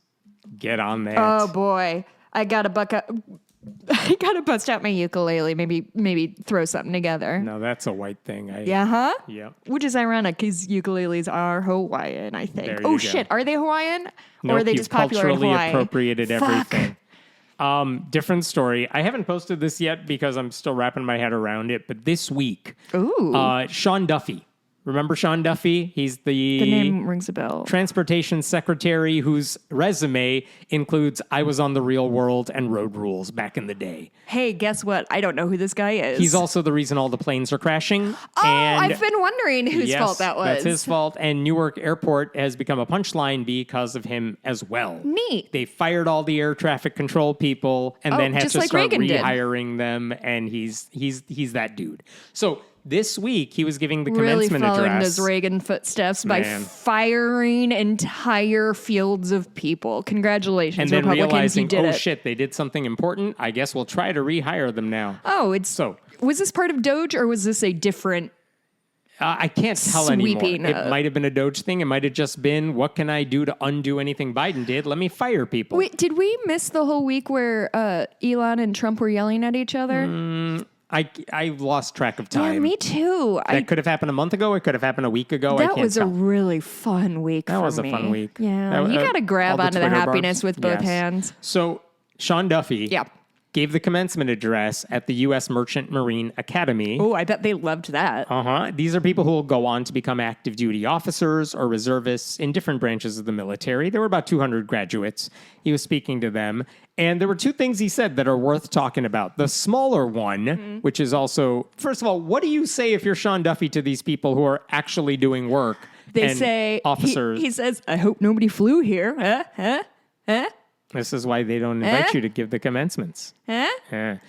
[SPEAKER 1] Get on that.
[SPEAKER 2] Oh boy. I gotta bust out my ukulele. Maybe throw something together.
[SPEAKER 1] No, that's a white thing.
[SPEAKER 2] Yeah, huh?
[SPEAKER 1] Yep.
[SPEAKER 2] Which is ironic because ukuleles are Hawaiian, I think.
[SPEAKER 1] There
[SPEAKER 2] Oh
[SPEAKER 1] you
[SPEAKER 2] shit,
[SPEAKER 1] go.
[SPEAKER 2] are they Hawaiian?
[SPEAKER 1] Nope,
[SPEAKER 2] Or are they
[SPEAKER 1] you've
[SPEAKER 2] just popular in
[SPEAKER 1] culturally
[SPEAKER 2] Hawaii?
[SPEAKER 1] appropriated
[SPEAKER 2] Fuck.
[SPEAKER 1] everything. Different story. I haven't posted this yet because I'm still wrapping my head around it. But this week,
[SPEAKER 2] Ooh.
[SPEAKER 1] Sean Duffy, Remember Sean Duffy? He's
[SPEAKER 2] The name rings a bell.
[SPEAKER 1] transportation secretary whose resume includes I was on The Real World and Road Rules back in the day.
[SPEAKER 2] Hey, guess what? I don't know who this guy is.
[SPEAKER 1] He's also the reason all the planes are crashing.
[SPEAKER 2] Oh, I've been wondering whose fault that was.
[SPEAKER 1] That's his fault. And Newark Airport has become a punchline because of him as well.
[SPEAKER 2] Neat.
[SPEAKER 1] They fired all the air traffic control people and then had
[SPEAKER 2] just
[SPEAKER 1] to
[SPEAKER 2] like
[SPEAKER 1] start
[SPEAKER 2] Reagan did.
[SPEAKER 1] rehiring them. And he's that dude. So this week he was giving the
[SPEAKER 2] Really
[SPEAKER 1] commencement
[SPEAKER 2] following
[SPEAKER 1] address.
[SPEAKER 2] those Reagan footsteps by
[SPEAKER 1] Man.
[SPEAKER 2] firing entire fields of people. Congratulations,
[SPEAKER 1] and then
[SPEAKER 2] Republicans,
[SPEAKER 1] realizing,
[SPEAKER 2] you did it.
[SPEAKER 1] shit, they did something important. I guess we'll try to rehire them now.
[SPEAKER 2] Oh,
[SPEAKER 1] So
[SPEAKER 2] was this part of Doge or was this a different?
[SPEAKER 1] I can't tell anymore.
[SPEAKER 2] Sweeping,
[SPEAKER 1] It might have been a Doge thing. It might have just been, what can I do to undo anything Biden did? Let me fire people.
[SPEAKER 2] Wait, did we miss the whole week where Elon and Trump were yelling at each other?
[SPEAKER 1] I lost track of time.
[SPEAKER 2] Yeah, me too.
[SPEAKER 1] That could have happened a month ago. It could have happened a week ago. I
[SPEAKER 2] That
[SPEAKER 1] can't
[SPEAKER 2] was a
[SPEAKER 1] tell.
[SPEAKER 2] really fun week
[SPEAKER 1] That
[SPEAKER 2] for
[SPEAKER 1] was a
[SPEAKER 2] me.
[SPEAKER 1] fun week.
[SPEAKER 2] Yeah,
[SPEAKER 1] That-
[SPEAKER 2] you got to
[SPEAKER 1] all
[SPEAKER 2] grab onto the
[SPEAKER 1] Twitter
[SPEAKER 2] happiness
[SPEAKER 1] barbs.
[SPEAKER 2] with both
[SPEAKER 1] Yes.
[SPEAKER 2] hands.
[SPEAKER 1] So Sean Duffy
[SPEAKER 2] Yeah.
[SPEAKER 1] gave the commencement address at the U.S. Merchant Marine Academy.
[SPEAKER 2] Oh, I bet they loved that.
[SPEAKER 1] These are people who will go on to become active duty officers or reservists in different branches of the military. There were about 200 graduates. He was speaking to them. And there were two things he said that are worth talking about. The smaller one, which is also, first of all, what do you say if you're Sean Duffy to these people who are actually doing work?
[SPEAKER 2] They
[SPEAKER 1] and
[SPEAKER 2] say,
[SPEAKER 1] officers.
[SPEAKER 2] he says, I hope nobody flew here. Huh?
[SPEAKER 1] This is why they don't invite you to give the commencements.
[SPEAKER 2] My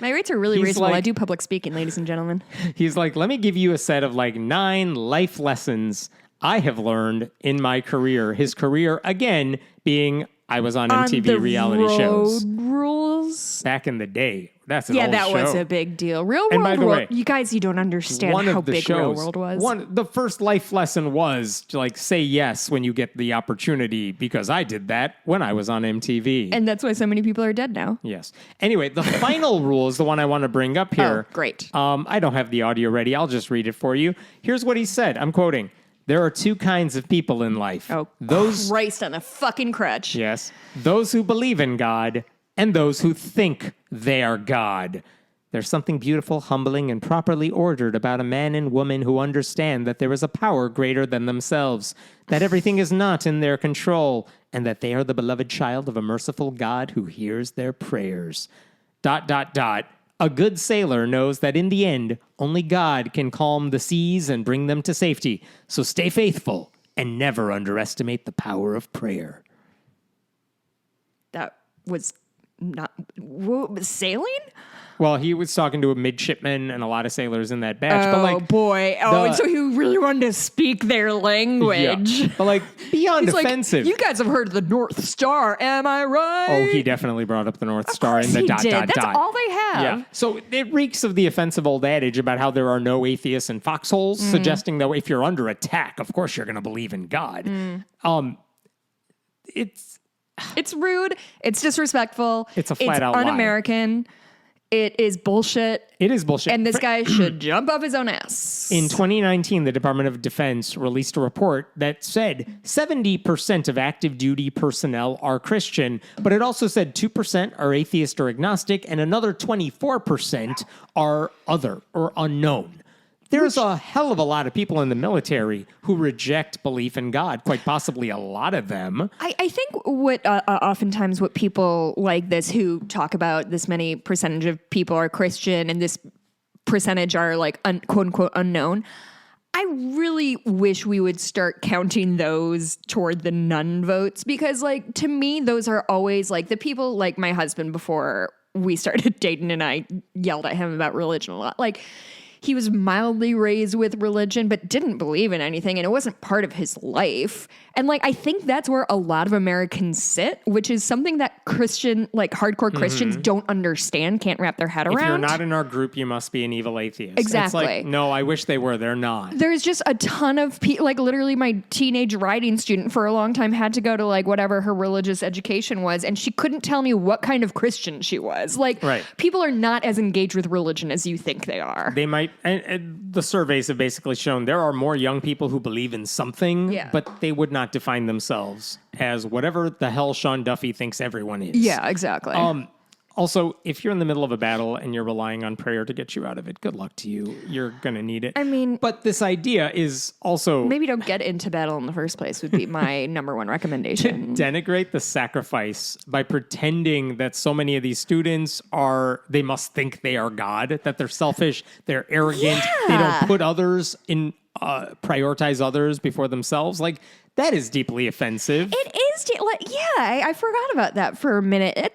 [SPEAKER 2] rates are really
[SPEAKER 1] He's
[SPEAKER 2] reasonable.
[SPEAKER 1] like-
[SPEAKER 2] I do public speaking, ladies and gentlemen.
[SPEAKER 1] He's like, let me give you a set of like 9 life lessons I have learned in my career. His career, again, being I was on MTV reality shows.
[SPEAKER 2] Rules.
[SPEAKER 1] Back in the day. That's an
[SPEAKER 2] Yeah,
[SPEAKER 1] old
[SPEAKER 2] that
[SPEAKER 1] show.
[SPEAKER 2] was a big deal. Real
[SPEAKER 1] And
[SPEAKER 2] World,
[SPEAKER 1] by the way,
[SPEAKER 2] you guys, you don't understand
[SPEAKER 1] one
[SPEAKER 2] how
[SPEAKER 1] of the
[SPEAKER 2] big
[SPEAKER 1] shows,
[SPEAKER 2] Real World was.
[SPEAKER 1] The first life lesson was to like say yes when you get the opportunity, because I did that when I was on MTV.
[SPEAKER 2] And that's why so many people are dead now.
[SPEAKER 1] Yes. Anyway, the final rule is the one I want to bring up here.
[SPEAKER 2] Oh, great.
[SPEAKER 1] I don't have the audio ready. I'll just read it for you. Here's what he said. I'm quoting. There are 2 kinds of people in life.
[SPEAKER 2] Oh,
[SPEAKER 1] those
[SPEAKER 2] Christ on a fucking crutch.
[SPEAKER 1] Yes. Those who believe in God and those who think they are God. There's something beautiful, humbling, and properly ordered about a man and woman who understand that there is a power greater than themselves, that everything is not in their control, and that they are the beloved child of a merciful God who hears their prayers. ... A good sailor knows that in the end, only God can calm the seas and bring them to safety. So stay faithful and never underestimate the power of prayer.
[SPEAKER 2] That was not sailing.
[SPEAKER 1] Well, he was talking to a midshipman and a lot of sailors in that batch.
[SPEAKER 2] Oh
[SPEAKER 1] but like,
[SPEAKER 2] boy!
[SPEAKER 1] the-
[SPEAKER 2] So he really wanted to speak their language.
[SPEAKER 1] yeah. But like beyond
[SPEAKER 2] He's
[SPEAKER 1] offensive.
[SPEAKER 2] like, you guys have heard of the North Star, am I right?
[SPEAKER 1] Oh, he definitely brought up the North Star
[SPEAKER 2] Of
[SPEAKER 1] and the
[SPEAKER 2] course he
[SPEAKER 1] dot.
[SPEAKER 2] did. That's all they have.
[SPEAKER 1] Yeah. So it reeks of the offensive old adage about how there are no atheists in foxholes, suggesting that if you're under attack, of course you're going to believe in God.
[SPEAKER 2] It's rude. It's disrespectful.
[SPEAKER 1] It's a flat-out lie.
[SPEAKER 2] un-American. It is bullshit.
[SPEAKER 1] It is bullshit.
[SPEAKER 2] And this guy should jump off his own ass.
[SPEAKER 1] In 2019, the Department of Defense released a report that said 70% of active duty personnel are Christian, but it also said 2% are atheist or agnostic, and another 24% are other or unknown. There's a hell of a lot of people in the military who reject belief in God, quite possibly a lot of them.
[SPEAKER 2] I think what oftentimes what people like this who talk about this many percentage of people are Christian and this percentage are like quote unquote unknown. I really wish we would start counting those toward the none votes, because like to me those are always like the people like my husband before we started dating and I yelled at him about religion a lot. Like he was mildly raised with religion, but didn't believe in anything, and it wasn't part of his life. And like, I think that's where a lot of Americans sit, which is something that Christian, like hardcore Christians don't understand, can't wrap their head around.
[SPEAKER 1] If you're not in our group, you must be an evil atheist.
[SPEAKER 2] Exactly.
[SPEAKER 1] It's like, no, I wish they were. They're not.
[SPEAKER 2] There's just a ton of people, like literally my teenage writing student for a long time had to go to like whatever her religious education was, and she couldn't tell me what kind of Christian she was. Like,
[SPEAKER 1] Right.
[SPEAKER 2] People are not as engaged with religion as you think they are.
[SPEAKER 1] They might, and the surveys have basically shown there are more young people who believe in something,
[SPEAKER 2] Yeah.
[SPEAKER 1] but they would not define themselves as whatever the hell Sean Duffy thinks everyone is.
[SPEAKER 2] Yeah, exactly.
[SPEAKER 1] Also, if you're in the middle of a battle and you're relying on prayer to get you out of it, good luck to you. You're going to need it.
[SPEAKER 2] I mean...
[SPEAKER 1] But this idea is also...
[SPEAKER 2] Maybe don't get into battle in the first place would be my number one recommendation.
[SPEAKER 1] Denigrate the sacrifice by pretending that so many of these students they must think they are God, that they're selfish, they're arrogant, they don't put others in... prioritize others before themselves. Like, that is deeply offensive.
[SPEAKER 2] It is. I forgot about that for a minute.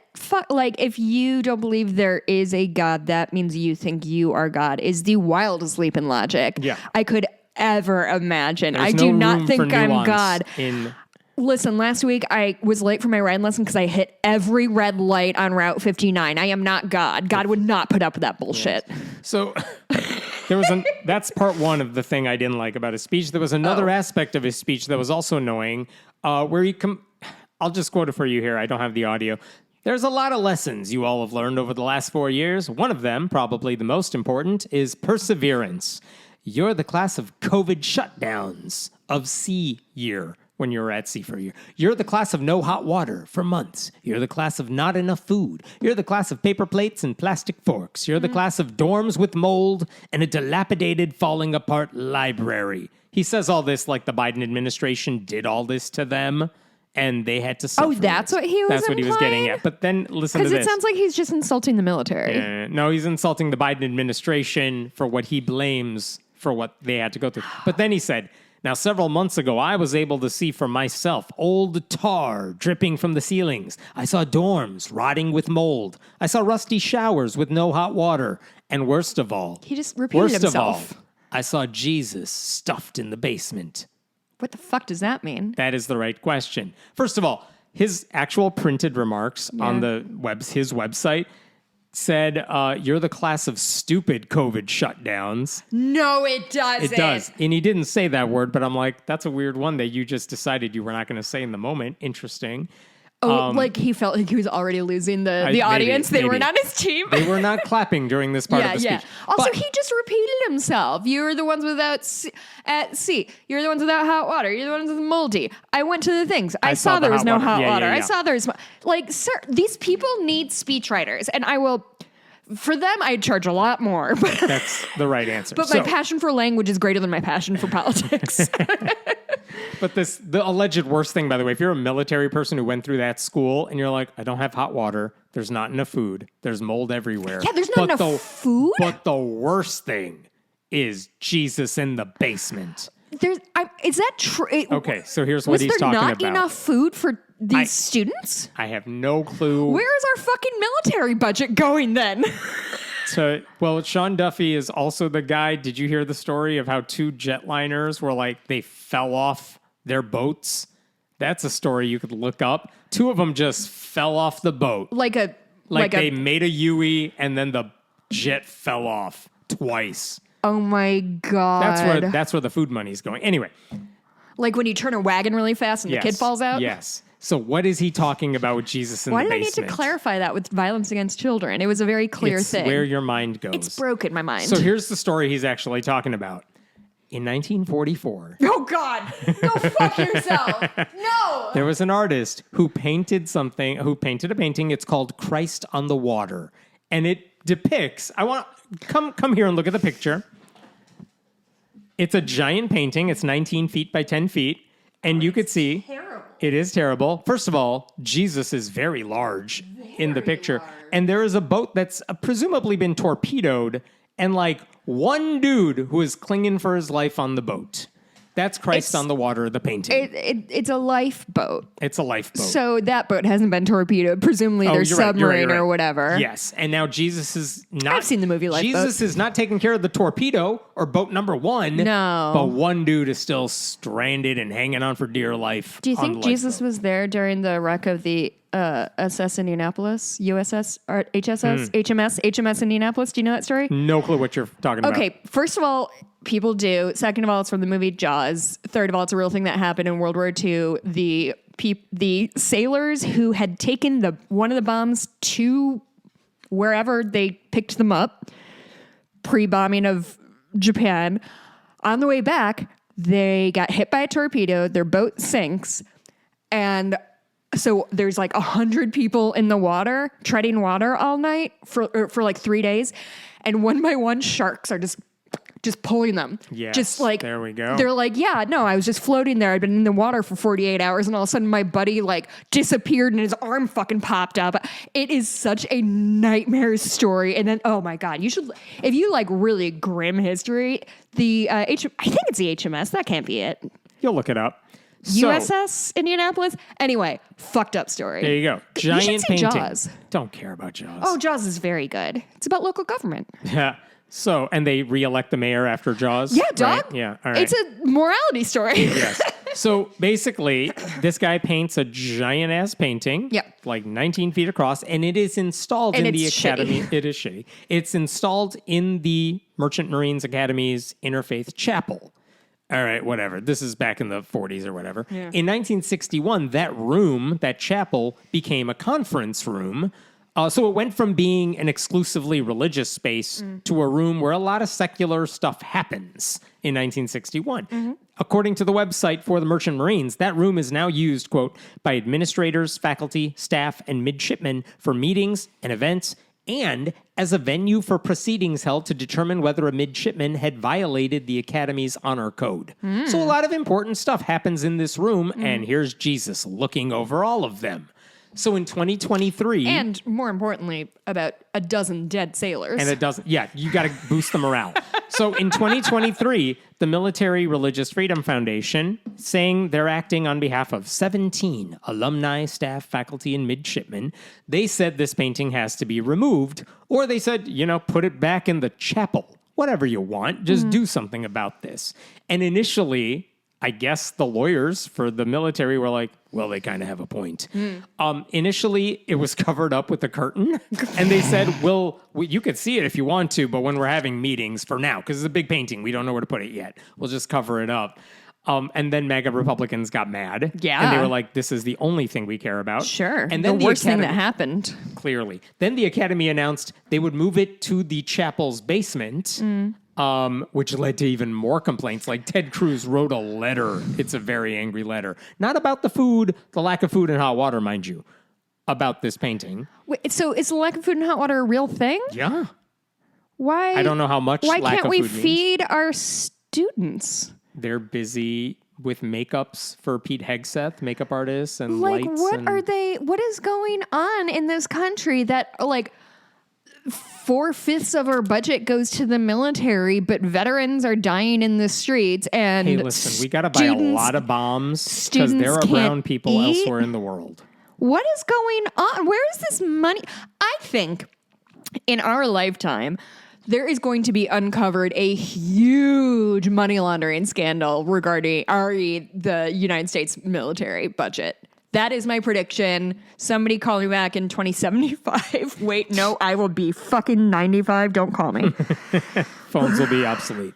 [SPEAKER 2] If you don't believe there is a God, that means you think you are God, is the wildest leap in logic I could ever imagine.
[SPEAKER 1] There's
[SPEAKER 2] I do not think I'm God.
[SPEAKER 1] In
[SPEAKER 2] Listen, last week I was late for my riding lesson because I hit every red light on Route 59. I am not God. God would not put up with that bullshit.
[SPEAKER 1] Yes. So that's part one of the thing I didn't like about his speech. There was another aspect of his speech that was also annoying, where I'll just quote it for you here. I don't have the audio. There's a lot of lessons you all have learned over the last 4 years. One of them, probably the most important, is perseverance. You're the class of COVID shutdowns of sea year. When you were at sea for a year. You're the class of no hot water for months. You're the class of not enough food. You're the class of paper plates and plastic forks. You're the class of dorms with mold and a dilapidated, falling apart library. He says all this like the Biden administration did all this to them and they had to suffer.
[SPEAKER 2] Oh, that's what he was
[SPEAKER 1] That's what he was getting at. But then listen to this.
[SPEAKER 2] Because it sounds like he's just insulting the military.
[SPEAKER 1] No, he's insulting the Biden administration for what he blames for what they had to go through. But then he said... Now, several months ago, I was able to see for myself old tar dripping from the ceilings. I saw dorms rotting with mold. I saw rusty showers with no hot water. And worst of all...
[SPEAKER 2] He just repeated himself.
[SPEAKER 1] Of all, I saw Jesus stuffed in the basement.
[SPEAKER 2] What the fuck does that mean?
[SPEAKER 1] That is the right question. First of all, his actual printed remarks on his website... said, you're the class of stupid COVID shutdowns.
[SPEAKER 2] No, it doesn't.
[SPEAKER 1] It does. And he didn't say that word, but I'm like, that's a weird one that you just decided you were not going to say in the moment. Interesting.
[SPEAKER 2] Oh, like he felt like he was already losing the audience. They weren't on his team.
[SPEAKER 1] They were not clapping during this part of the speech.
[SPEAKER 2] Also, he just repeated himself. You're the ones at sea. You're the ones without hot water. You're the ones with moldy. I went to the things. I saw there was no hot water. I saw there was... Like, sir, these people need speechwriters. And I will... For them, I'd charge a lot more. But
[SPEAKER 1] that's the right answer.
[SPEAKER 2] But my passion for language is greater than my passion for politics.
[SPEAKER 1] But the alleged worst thing, by the way, if you're a military person who went through that school and you're like, I don't have hot water, there's not enough food, there's mold everywhere.
[SPEAKER 2] Yeah, there's not enough food.
[SPEAKER 1] But the worst thing is Jesus in the basement.
[SPEAKER 2] Is that true?
[SPEAKER 1] Okay, so here's what he's talking about.
[SPEAKER 2] Was there not enough food for these students?
[SPEAKER 1] I have no clue.
[SPEAKER 2] Where is our fucking military budget going then?
[SPEAKER 1] Sean Duffy is also the guy. Did you hear the story of how 2 jetliners were like, they fell off their boats? That's a story you could look up. 2 of them just fell off the boat. Like they made a U-ey and then the jet fell off twice.
[SPEAKER 2] Oh my God.
[SPEAKER 1] That's where the food money's going. Anyway.
[SPEAKER 2] Like when you turn a wagon really fast and the kid falls out?
[SPEAKER 1] Yes. So what is he talking about with Jesus in the basement?
[SPEAKER 2] Why did I need to clarify that with violence against children? It was a very clear thing.
[SPEAKER 1] It's where your mind goes.
[SPEAKER 2] It's broken, my mind.
[SPEAKER 1] So here's the story he's actually talking about. In 1944...
[SPEAKER 2] Oh, God! Go fuck yourself! No!
[SPEAKER 1] There was an artist who painted a painting. It's called Christ on the Water. And it depicts... Come here and look at the picture. It's a giant painting. It's 19 feet by 10 feet. And you could see... Terrible. It is terrible. First of all, Jesus is very large in the picture. Large. And there is a boat that's presumably been torpedoed and like one dude who is clinging for his life on the boat. That's Christ on the Water, the painting.
[SPEAKER 2] It's a lifeboat.
[SPEAKER 1] It's a lifeboat.
[SPEAKER 2] So that boat hasn't been torpedoed. Presumably there's submarine or whatever.
[SPEAKER 1] Yes. And now Jesus is not...
[SPEAKER 2] I've seen the movie Lifeboat.
[SPEAKER 1] Jesus is not taking care of the torpedo or boat number 1.
[SPEAKER 2] No.
[SPEAKER 1] But one dude is still stranded and hanging on for dear life.
[SPEAKER 2] Do you think Jesus was there during the wreck of the SS Indianapolis, USS, or HMS Indianapolis? Do you know that story?
[SPEAKER 1] No clue what you're talking about.
[SPEAKER 2] Okay, first of all, people do. Second of all, it's from the movie Jaws. Third of all, it's a real thing that happened in World War II. The sailors who had taken one of the bombs to wherever they picked them up, pre-bombing of Japan, on the way back, they got hit by a torpedo, their boat sinks, and So there's like 100 people in the water, treading water all night for like 3 days. And one by one, sharks are just pulling them.
[SPEAKER 1] Yes,
[SPEAKER 2] just like,
[SPEAKER 1] there we go.
[SPEAKER 2] They're like, yeah, no, I was just floating there. I'd been in the water for 48 hours and all of a sudden my buddy like disappeared and his arm fucking popped up. It is such a nightmare story. And then, oh my God, you should, if you like really grim history, I think it's the HMS. That can't be it.
[SPEAKER 1] You'll look it up. So,
[SPEAKER 2] USS Indianapolis. Anyway, fucked up story.
[SPEAKER 1] there you go. Giant
[SPEAKER 2] you should see
[SPEAKER 1] painting.
[SPEAKER 2] Jaws.
[SPEAKER 1] Don't care about Jaws.
[SPEAKER 2] Oh, Jaws is very good. It's about local government.
[SPEAKER 1] Yeah. So, and they re-elect the mayor after Jaws?
[SPEAKER 2] Yeah, dog.
[SPEAKER 1] Right? Yeah, all right.
[SPEAKER 2] It's a morality story.
[SPEAKER 1] Yes. So basically, this guy paints a giant ass painting,
[SPEAKER 2] Yep.
[SPEAKER 1] like 19 feet across, and it is installed
[SPEAKER 2] And
[SPEAKER 1] in the
[SPEAKER 2] it's
[SPEAKER 1] academy.
[SPEAKER 2] shitty.
[SPEAKER 1] It is shitty. It's installed in the Merchant Marines Academy's Interfaith Chapel. All right, whatever. This is back in the 40s or whatever.
[SPEAKER 2] Yeah.
[SPEAKER 1] In 1961, that room, that chapel, became a conference room. So it went from being an exclusively religious space to a room where a lot of secular stuff happens in 1961. According to the website for the Merchant Marines, that room is now used, quote, by administrators, faculty, staff, and midshipmen for meetings and events, and as a venue for proceedings held to determine whether a midshipman had violated the Academy's honor code. So a lot of important stuff happens in this room, and here's Jesus looking over all of them. So in 2023...
[SPEAKER 2] And more importantly, about a dozen dead sailors.
[SPEAKER 1] And it doesn't... Yeah, you got to boost the morale. So in 2023, the Military Religious Freedom Foundation, saying they're acting on behalf of 17 alumni, staff, faculty, and midshipmen, they said this painting has to be removed, or they said, put it back in the chapel. Whatever you want, just do something about this. And initially... I guess the lawyers for the military were like, well, they kind of have a point. Initially, it was covered up with a curtain. And they said, well, you could see it if you want to, but when we're having meetings for now, because it's a big painting, we don't know where to put it yet. We'll just cover it up. And then MAGA Republicans got mad.
[SPEAKER 2] Yeah.
[SPEAKER 1] And they were like, this is the only thing we care about.
[SPEAKER 2] Sure.
[SPEAKER 1] And then
[SPEAKER 2] the worst thing that happened.
[SPEAKER 1] Clearly. Then the Academy announced they would move it to the chapel's basement. Which led to even more complaints. Like Ted Cruz wrote a letter. It's a very angry letter. Not about the food, the lack of food and hot water, mind you, about this painting.
[SPEAKER 2] Wait, so is the lack of food and hot water a real thing?
[SPEAKER 1] Yeah.
[SPEAKER 2] Why?
[SPEAKER 1] I don't know how much
[SPEAKER 2] Why
[SPEAKER 1] lack
[SPEAKER 2] can't
[SPEAKER 1] of
[SPEAKER 2] we
[SPEAKER 1] food means.
[SPEAKER 2] feed our students?
[SPEAKER 1] They're busy with makeups for Pete Hegseth, makeup artists, and
[SPEAKER 2] Like,
[SPEAKER 1] lights.
[SPEAKER 2] what is going on in this country that, like, 4/5 of our budget goes to the military, but veterans are dying in the streets. And
[SPEAKER 1] hey, listen, we got to buy a lot of bombs because there are
[SPEAKER 2] students
[SPEAKER 1] brown
[SPEAKER 2] can't
[SPEAKER 1] people
[SPEAKER 2] eat?
[SPEAKER 1] elsewhere in the world.
[SPEAKER 2] What is going on? Where is this money? I think in our lifetime, there is going to be uncovered a huge money laundering scandal regarding the United States military budget. That is my prediction. Somebody call me back in 2075. Wait, no, I will be fucking 95. Don't call me.
[SPEAKER 1] Phones will be obsolete.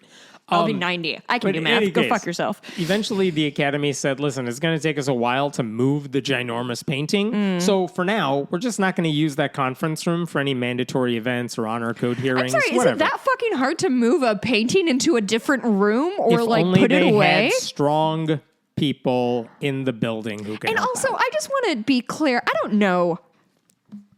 [SPEAKER 2] I'll be 90. I can
[SPEAKER 1] but
[SPEAKER 2] do
[SPEAKER 1] in
[SPEAKER 2] math.
[SPEAKER 1] any
[SPEAKER 2] Go
[SPEAKER 1] case,
[SPEAKER 2] fuck yourself.
[SPEAKER 1] Eventually, the Academy said, listen, it's going to take us a while to move the ginormous painting. So for now, we're just not going to use that conference room for any mandatory events or honor code hearings.
[SPEAKER 2] I'm sorry,
[SPEAKER 1] whatever.
[SPEAKER 2] is it that fucking hard to move a painting into a different room or
[SPEAKER 1] if
[SPEAKER 2] like
[SPEAKER 1] only
[SPEAKER 2] put it
[SPEAKER 1] they
[SPEAKER 2] away?
[SPEAKER 1] had strong people in the building who can
[SPEAKER 2] And
[SPEAKER 1] help
[SPEAKER 2] also,
[SPEAKER 1] out.
[SPEAKER 2] I just want to be clear. I don't know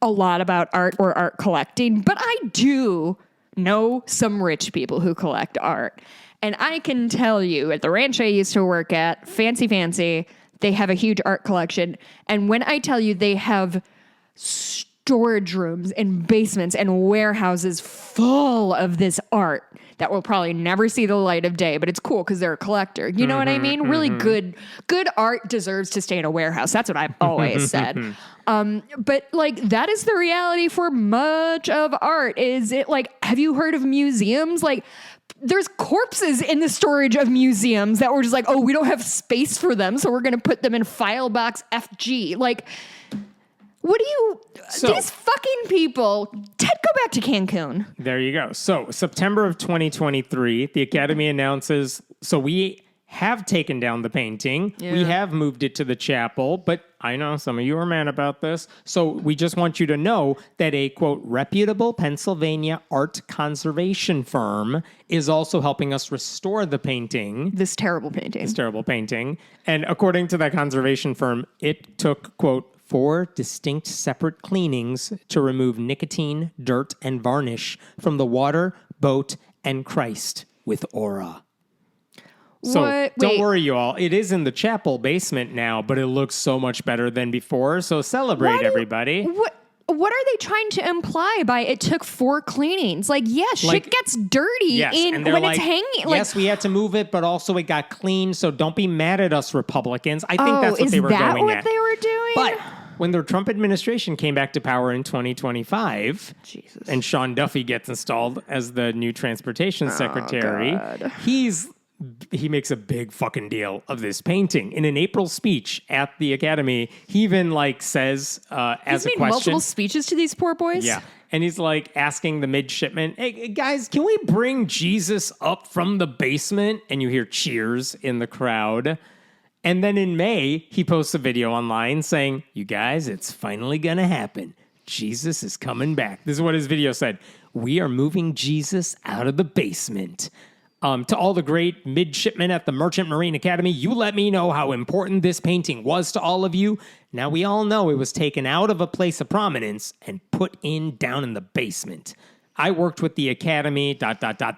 [SPEAKER 2] a lot about art or art collecting, but I do know some rich people who collect art. And I can tell you, at the ranch I used to work at, fancy, they have a huge art collection. And when I tell you they have storage rooms and basements and warehouses full of this art that will probably never see the light of day, but it's cool because they're a collector. You know what I mean? Really good art deserves to stay in a warehouse. That's what I've always said. But like, that is the reality for much of art. Is it like, have you heard of museums? Like, there's corpses in the storage of museums that were just like, oh, we don't have space for them, so we're going to put them in file box FG. Like, what do you... these fucking people... Ted, go back to Cancun.
[SPEAKER 1] There you go. So September of 2023, the Academy announces, so we have taken down the painting.
[SPEAKER 2] Yeah.
[SPEAKER 1] We have moved it to the chapel, but I know some of you are mad about this. So we just want you to know that a, quote, reputable Pennsylvania art conservation firm is also helping us restore the painting.
[SPEAKER 2] This terrible painting.
[SPEAKER 1] And according to that conservation firm, it took, quote, 4 distinct separate cleanings to remove nicotine, dirt, and varnish from the water, boat, and Christ with aura. So don't worry, you all. It is in the chapel basement now, but it looks so much better than before. So celebrate, everybody.
[SPEAKER 2] What are they trying to imply by it took 4 cleanings? Like, shit gets dirty when it's hanging.
[SPEAKER 1] Yes, we had to move it, but also it got clean. So don't be mad at us, Republicans. I think that's what they were going at.
[SPEAKER 2] Is that what they were doing?
[SPEAKER 1] But when the Trump administration came back to power in 2025, and Sean Duffy gets installed as the new transportation secretary, he makes a big fucking deal of this painting. In an April speech at the Academy, he even says as a question,
[SPEAKER 2] multiple speeches to these poor boys.
[SPEAKER 1] Yeah, and he's asking the midshipmen, "Hey guys, can we bring Jesus up from the basement?" And you hear cheers in the crowd. And then in May, he posts a video online saying, "You guys, it's finally gonna happen. Jesus is coming back." This is what his video said: "We are moving Jesus out of the basement." To all the great midshipmen at the Merchant Marine Academy, you let me know how important this painting was to all of you. Now we all know it was taken out of a place of prominence and put down in the basement. I worked with the Academy, ...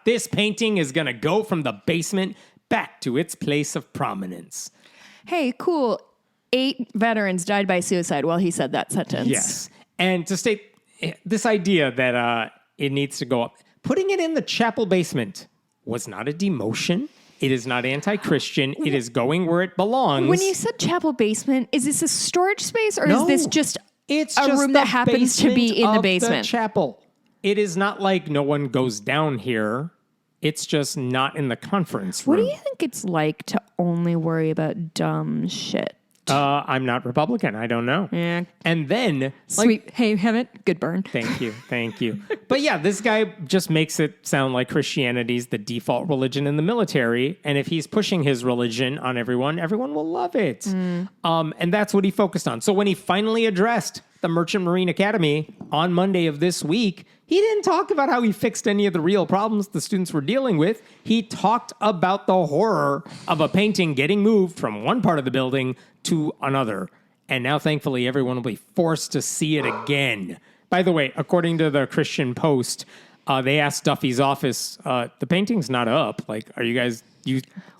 [SPEAKER 1] This painting is going to go from the basement back to its place of prominence.
[SPEAKER 2] Hey, cool. 8 veterans died by suicide while he said that sentence.
[SPEAKER 1] Yes. And to state this idea that it needs to go up, putting it in the chapel basement was not a demotion. It is not anti-Christian. It is going where it belongs.
[SPEAKER 2] When you said chapel basement, is this a storage space or is this just a room that happens to be in the basement?
[SPEAKER 1] The chapel. It is not like no one goes down here. It's just not in the conference room.
[SPEAKER 2] What do you think it's like to only worry about dumb shit?
[SPEAKER 1] I'm not Republican. I don't know.
[SPEAKER 2] Yeah.
[SPEAKER 1] And then...
[SPEAKER 2] Sweet. Hey, Hammett. Good burn.
[SPEAKER 1] Thank you. Thank you. But yeah, this guy just makes it sound like Christianity's the default religion in the military. And if he's pushing his religion on everyone will love it. And that's what he focused on. So when he finally addressed the Merchant Marine Academy on Monday of this week, he didn't talk about how he fixed any of the real problems the students were dealing with. He talked about the horror of a painting getting moved from one part of the building to another. And now, thankfully, everyone will be forced to see it again. By the way, according to the Christian Post, they asked Duffy's office, the painting's not up. Are you guys...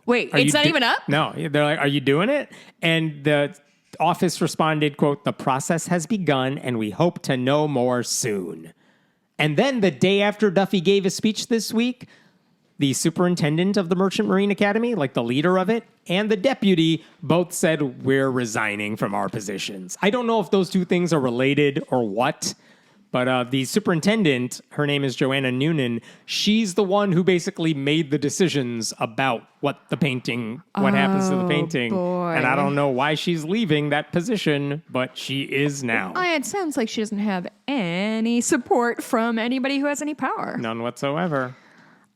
[SPEAKER 2] Wait, it's not even up?
[SPEAKER 1] No. They're like, are you doing it? And the office responded, quote, "The process has begun and we hope to know more soon." And then the day after Duffy gave his speech this week, the superintendent of the Merchant Marine Academy, the leader of it, and the deputy both said, "We're resigning from our positions." I don't know if those two things are related or what, but the superintendent, her name is Joanna Noonan, she's the one who basically made the decisions about what happens to the painting.
[SPEAKER 2] Boy.
[SPEAKER 1] And I don't know why she's leaving that position, but she is now.
[SPEAKER 2] It sounds like she doesn't have any support from anybody who has any power.
[SPEAKER 1] None whatsoever.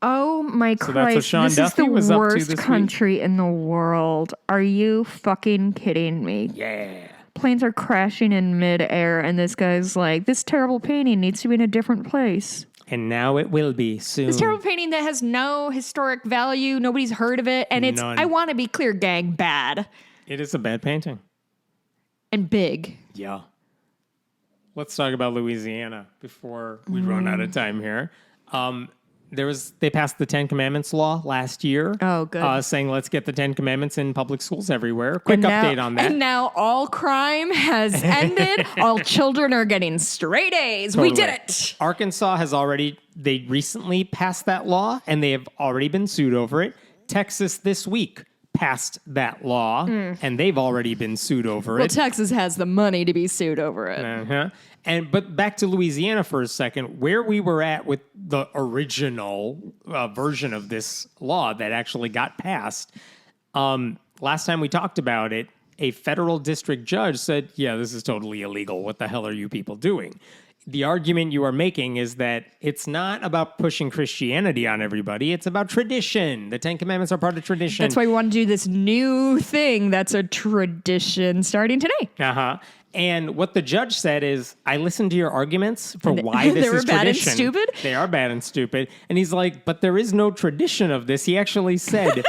[SPEAKER 2] Oh my Christ,
[SPEAKER 1] that's what Sean Duffy was up to
[SPEAKER 2] worst
[SPEAKER 1] this
[SPEAKER 2] country in the world. Are you fucking kidding me?
[SPEAKER 1] Yeah.
[SPEAKER 2] Planes are crashing in midair and this guy's like, this terrible painting needs to be in a different place.
[SPEAKER 1] And now it will be soon.
[SPEAKER 2] This terrible painting that has no historic value, nobody's heard of it, and it's,
[SPEAKER 1] None.
[SPEAKER 2] I want to be clear, gang, bad.
[SPEAKER 1] It is a bad painting.
[SPEAKER 2] And big.
[SPEAKER 1] Yeah. Let's talk about Louisiana before we run out of time here. They passed the 10 Commandments law last year.
[SPEAKER 2] Oh, good.
[SPEAKER 1] Saying let's get the 10 Commandments in public schools everywhere. Quick update on that.
[SPEAKER 2] And now all crime has ended. All children are getting straight A's.
[SPEAKER 1] Totally.
[SPEAKER 2] We did it.
[SPEAKER 1] Arkansas they recently passed that law and they have already been sued over it. Texas this week passed that law and they've already been sued over it.
[SPEAKER 2] Well, Texas has the money to be sued over it.
[SPEAKER 1] Uh-huh. But back to Louisiana for a second, where we were at with the original version of this law that actually got passed. Last time we talked about it, a federal district judge said, "Yeah, this is totally illegal. What the hell are you people doing?" The argument you are making is that it's not about pushing Christianity on everybody. It's about tradition. The 10 Commandments are part of tradition.
[SPEAKER 2] That's why we want to do this new thing that's a tradition starting today.
[SPEAKER 1] Uh-huh. And what the judge said is, I listened to your arguments for why this
[SPEAKER 2] they were
[SPEAKER 1] is
[SPEAKER 2] bad
[SPEAKER 1] tradition.
[SPEAKER 2] and stupid?
[SPEAKER 1] They are bad and stupid. And he's like, but there is no tradition of this. He actually said,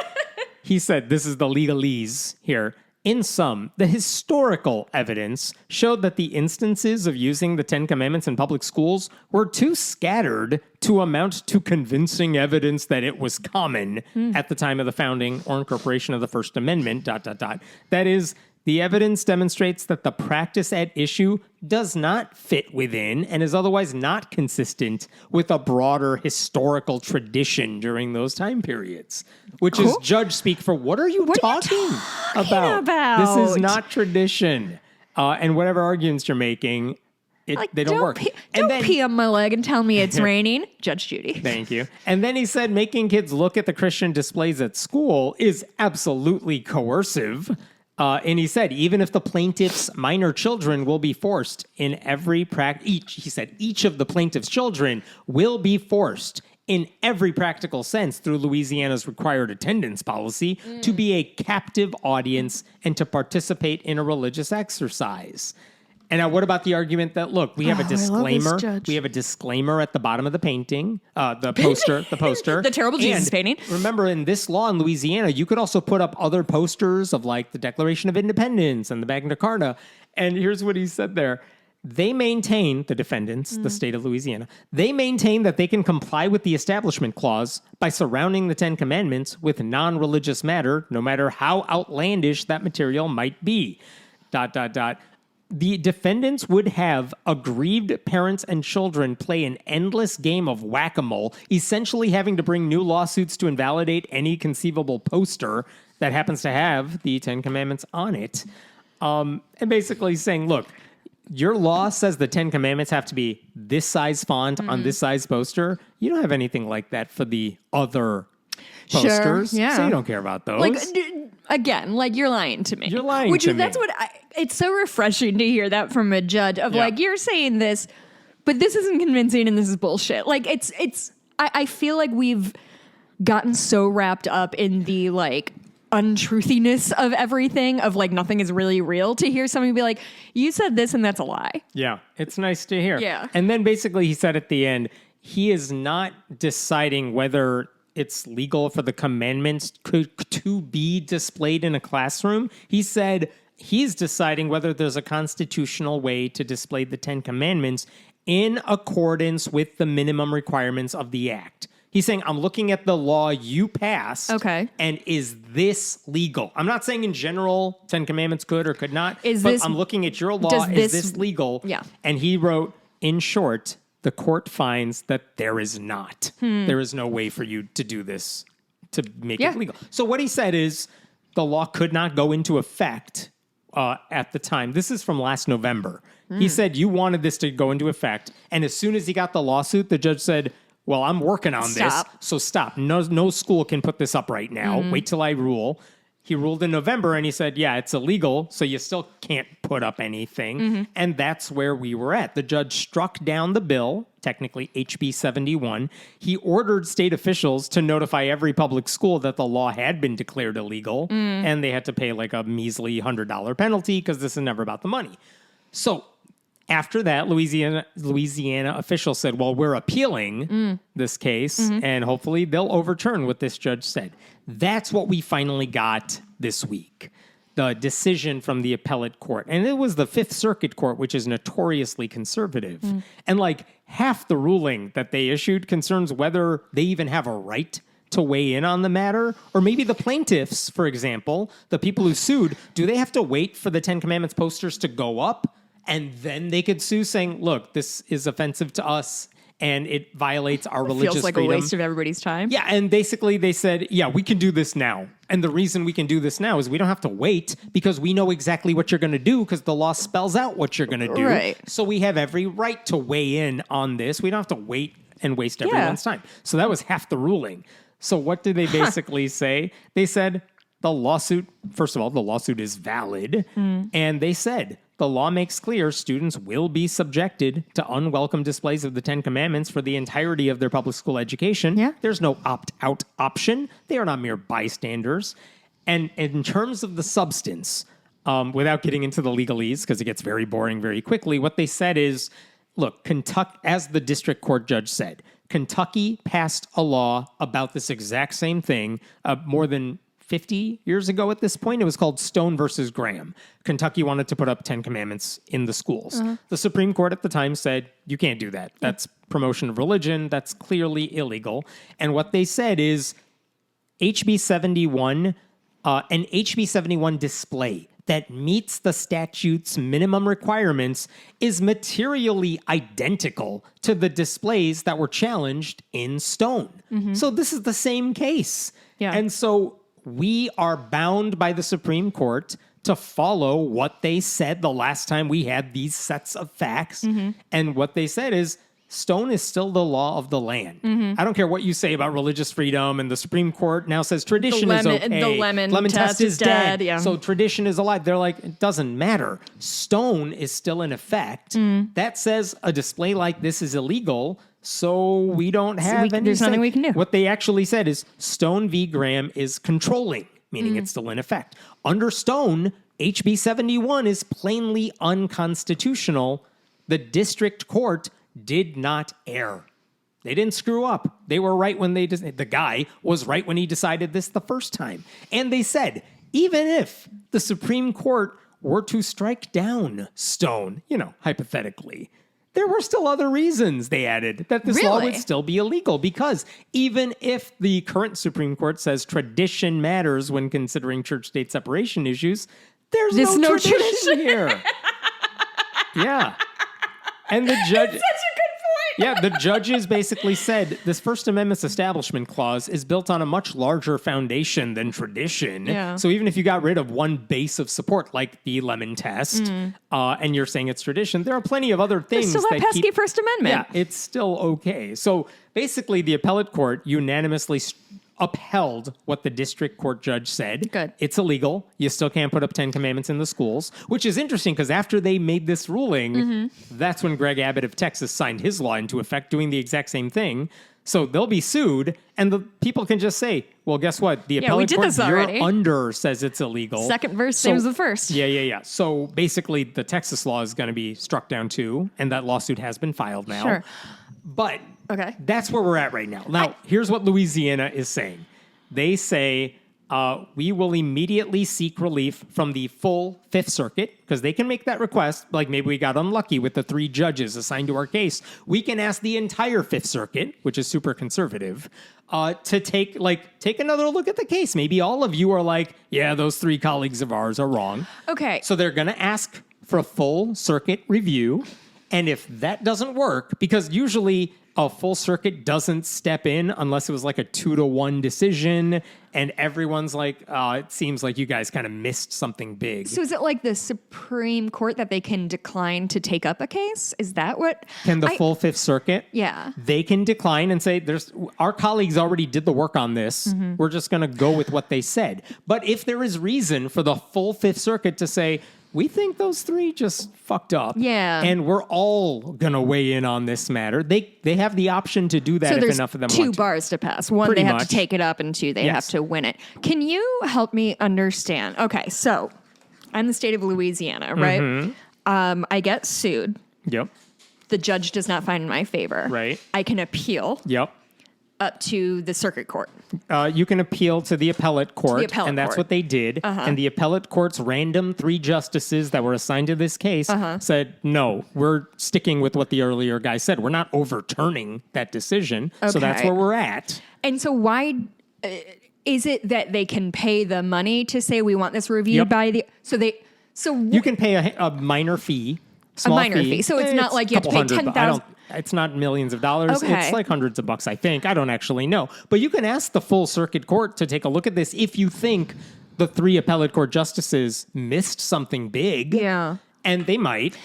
[SPEAKER 1] this is the legalese here. In sum, the historical evidence showed that the instances of using the Ten Commandments in public schools were too scattered to amount to convincing evidence that it was common at the time of the founding or incorporation of the First Amendment, ... That is, the evidence demonstrates that the practice at issue does not fit within and is otherwise not consistent with a broader historical tradition during those time periods. Which is judge speak for what are you talking about? This is not tradition. And whatever arguments you're making, they don't work.
[SPEAKER 2] Don't pee on my leg and tell me it's raining. Judge Judy.
[SPEAKER 1] Thank you. And then he said making kids look at the Christian displays at school is absolutely coercive. And he said, even if the plaintiff's minor children will be forced in every each of the plaintiff's children will be forced in every practical sense through Louisiana's required attendance policy to be a captive audience and to participate in a religious exercise. And now what about the argument that, look, we have a disclaimer. We have a disclaimer at the bottom of the painting, the poster.
[SPEAKER 2] The terrible Jesus painting.
[SPEAKER 1] Remember, in this law in Louisiana, you could also put up other posters of like the Declaration of Independence and the Magna Carta. And here's what he said there. They maintain, the defendants, the state of Louisiana, they maintain that they can comply with the Establishment Clause by surrounding the Ten Commandments with non-religious matter, no matter how outlandish that material might be. ... The defendants would have aggrieved parents and children play an endless game of whack-a-mole, essentially having to bring new lawsuits to invalidate any conceivable poster that happens to have the Ten Commandments on it. And basically saying, look, your law says the Ten Commandments have to be this size font on this size poster. You don't have anything like that for the other posters.
[SPEAKER 2] Sure, yeah.
[SPEAKER 1] So you don't care about those.
[SPEAKER 2] Like, again, like you're lying to me.
[SPEAKER 1] You're lying to me.
[SPEAKER 2] That's what it's so refreshing to hear that from a judge of like, you're saying this, but this isn't convincing and this is bullshit. Like I feel like we've gotten so wrapped up in the like untruthiness of everything of like nothing is really real to hear somebody be like, you said this and that's a lie. Yeah.
[SPEAKER 1] It's nice to hear.
[SPEAKER 2] Yeah.
[SPEAKER 1] And then basically he said at the end, he is not deciding whether it's legal for the commandments to be displayed in a classroom. He said he's deciding whether there's a constitutional way to display the Ten Commandments in accordance with the minimum requirements of the act. He's saying, I'm looking at the law you passed.
[SPEAKER 2] Okay.
[SPEAKER 1] And is this legal? I'm not saying in general Ten Commandments could or could not. I'm looking at your law. Is this legal?
[SPEAKER 2] Yeah.
[SPEAKER 1] And he wrote, in short, the court finds that there is not. There is no way for you to do this, to make it legal. So what he said is the law could not go into effect at the time. This is from last November. He said you wanted this to go into effect. And as soon as he got the lawsuit, the judge said, well, I'm working on this. So stop. No school can put this up right now. Wait till I rule. He ruled in November and he said, yeah, it's illegal, so you still can't put up anything. And that's where we were at. The judge struck down the bill, technically HB 71. He ordered state officials to notify every public school that the law had been declared illegal, and they had to pay like a measly $100 penalty because this is never about the money. So after that, Louisiana officials said, well, we're appealing this case, and hopefully they'll overturn what this judge said. That's what we finally got this week, the decision from the appellate court. And it was the Fifth Circuit Court, which is notoriously conservative. And like half the ruling that they issued concerns whether they even have a right to weigh in on the matter. Or maybe the plaintiffs, for example, the people who sued, do they have to wait for the Ten Commandments posters to go up? And then they could sue saying, look, this is offensive to us and it violates our religious
[SPEAKER 2] feels like
[SPEAKER 1] freedom.
[SPEAKER 2] A waste of everybody's time.
[SPEAKER 1] Yeah, and basically they said, yeah, we can do this now. And the reason we can do this now is we don't have to wait because we know exactly what you're going to do because the law spells out what you're going to do.
[SPEAKER 2] Right.
[SPEAKER 1] So we have every right to weigh in on this. We don't have to wait and waste everyone's time. So that was half the ruling. So what did they basically say? They said the lawsuit, first of all, the lawsuit is valid. And they said, the law makes clear students will be subjected to unwelcome displays of the Ten Commandments for the entirety of their public school education.
[SPEAKER 2] Yeah.
[SPEAKER 1] There's no opt-out option. They are not mere bystanders. And in terms of the substance, without getting into the legalese, because it gets very boring very quickly, what they said is, look, Kentucky, as the district court judge said, Kentucky passed a law about this exact same thing more than 50 years ago at this point. It was called Stone versus Graham. Kentucky wanted to put up 10 commandments in the schools. The Supreme Court at the time said, you can't do that. That's promotion of religion. That's clearly illegal. And what they said is HB 71, an HB 71 display that meets the statute's minimum requirements is materially identical to the displays that were challenged in Stone. So this is the same case.
[SPEAKER 2] Yeah.
[SPEAKER 1] And so we are bound by the Supreme Court to follow what they said the last time we had these sets of facts. And what they said is, Stone is still the law of the land. I don't care what you say about religious freedom, and the Supreme Court now says tradition is okay.
[SPEAKER 2] The lemon
[SPEAKER 1] test is dead.
[SPEAKER 2] Yeah.
[SPEAKER 1] So tradition is alive. They're like, it doesn't matter. Stone is still in effect. That says a display like this is illegal, so we don't have any
[SPEAKER 2] there's nothing we can do.
[SPEAKER 1] What they actually said is Stone v. Graham is controlling, meaning it's still in effect. Under Stone, HB 71 is plainly unconstitutional. The district court did not err. They didn't screw up. They were right when the guy was right when he decided this the first time. And they said, even if the Supreme Court were to strike down Stone, hypothetically, there were still other reasons, they added, that this law would still be illegal. Because even if the current Supreme Court says tradition matters when considering church-state separation issues, there's no tradition here. Yeah. And the judge...
[SPEAKER 2] That's such a good point.
[SPEAKER 1] Yeah, the judges basically said this First Amendment's Establishment Clause is built on a much larger foundation than tradition.
[SPEAKER 2] Yeah.
[SPEAKER 1] So even if you got rid of one base of support, like the lemon test, and you're saying it's tradition, there are plenty of other things
[SPEAKER 2] There's still that pesky First Amendment.
[SPEAKER 1] Yeah, it's still okay. So basically, the appellate court unanimously upheld what the district court judge said.
[SPEAKER 2] Good.
[SPEAKER 1] It's illegal. You still can't put up 10 commandments in the schools, which is interesting because after they made this ruling, that's when Greg Abbott of Texas signed his law into effect, doing the exact same thing. So they'll be sued, and the people can just say, well, guess what? The appellate court you're under says it's illegal.
[SPEAKER 2] Second verse, same as the first.
[SPEAKER 1] Yeah. So basically, the Texas law is going to be struck down too, and that lawsuit has been filed now.
[SPEAKER 2] Sure.
[SPEAKER 1] But
[SPEAKER 2] okay,
[SPEAKER 1] that's where we're at right now. Now, here's what Louisiana is saying. They say, we will immediately seek relief from the full Fifth Circuit, because they can make that request. Like maybe we got unlucky with the 3 judges assigned to our case. We can ask the entire Fifth Circuit, which is super conservative, to take another look at the case. Maybe all of you are like, yeah, those 3 colleagues of ours are wrong.
[SPEAKER 2] Okay.
[SPEAKER 1] So they're going to ask for a full circuit review. And if that doesn't work, because usually a full circuit doesn't step in unless it was like a 2-1 decision, and everyone's like, it seems like you guys kind of missed something big.
[SPEAKER 2] So is it like the Supreme Court that they can decline to take up a case? Is that what?
[SPEAKER 1] Can the full Fifth Circuit?
[SPEAKER 2] Yeah.
[SPEAKER 1] They can decline and say, our colleagues already did the work on this. We're just going to go with what they said. But if there is reason for the full Fifth Circuit to say, we think those 3 just fucked up.
[SPEAKER 2] Yeah.
[SPEAKER 1] And we're all going to weigh in on this matter. They have the option to do that if enough of them want to.
[SPEAKER 2] So there's 2 bars to pass. 1,
[SPEAKER 1] Pretty
[SPEAKER 2] they have
[SPEAKER 1] much.
[SPEAKER 2] to take it up, and 2, they have to win it. Can you help me understand? Okay, so I'm the state of Louisiana, right? I get sued.
[SPEAKER 1] Yep.
[SPEAKER 2] The judge does not find in my favor.
[SPEAKER 1] Right.
[SPEAKER 2] I can appeal
[SPEAKER 1] Yep.
[SPEAKER 2] up to the circuit court.
[SPEAKER 1] You can appeal to the appellate court, and that's what they did. And the appellate court's random 3 justices that were assigned to this case said, no, we're sticking with what the earlier guy said. We're not overturning that decision. So that's where we're at.
[SPEAKER 2] And so why is it that they can pay the money to say we want this reviewed by the...
[SPEAKER 1] You can pay a minor fee.
[SPEAKER 2] A minor fee. So it's not like you have to pay $10,000.
[SPEAKER 1] It's not millions of dollars.
[SPEAKER 2] Okay.
[SPEAKER 1] It's like hundreds of bucks, I think. I don't actually know. But you can ask the full circuit court to take a look at this if you think the 3 appellate court justices missed something big.
[SPEAKER 2] Yeah.
[SPEAKER 1] And they might.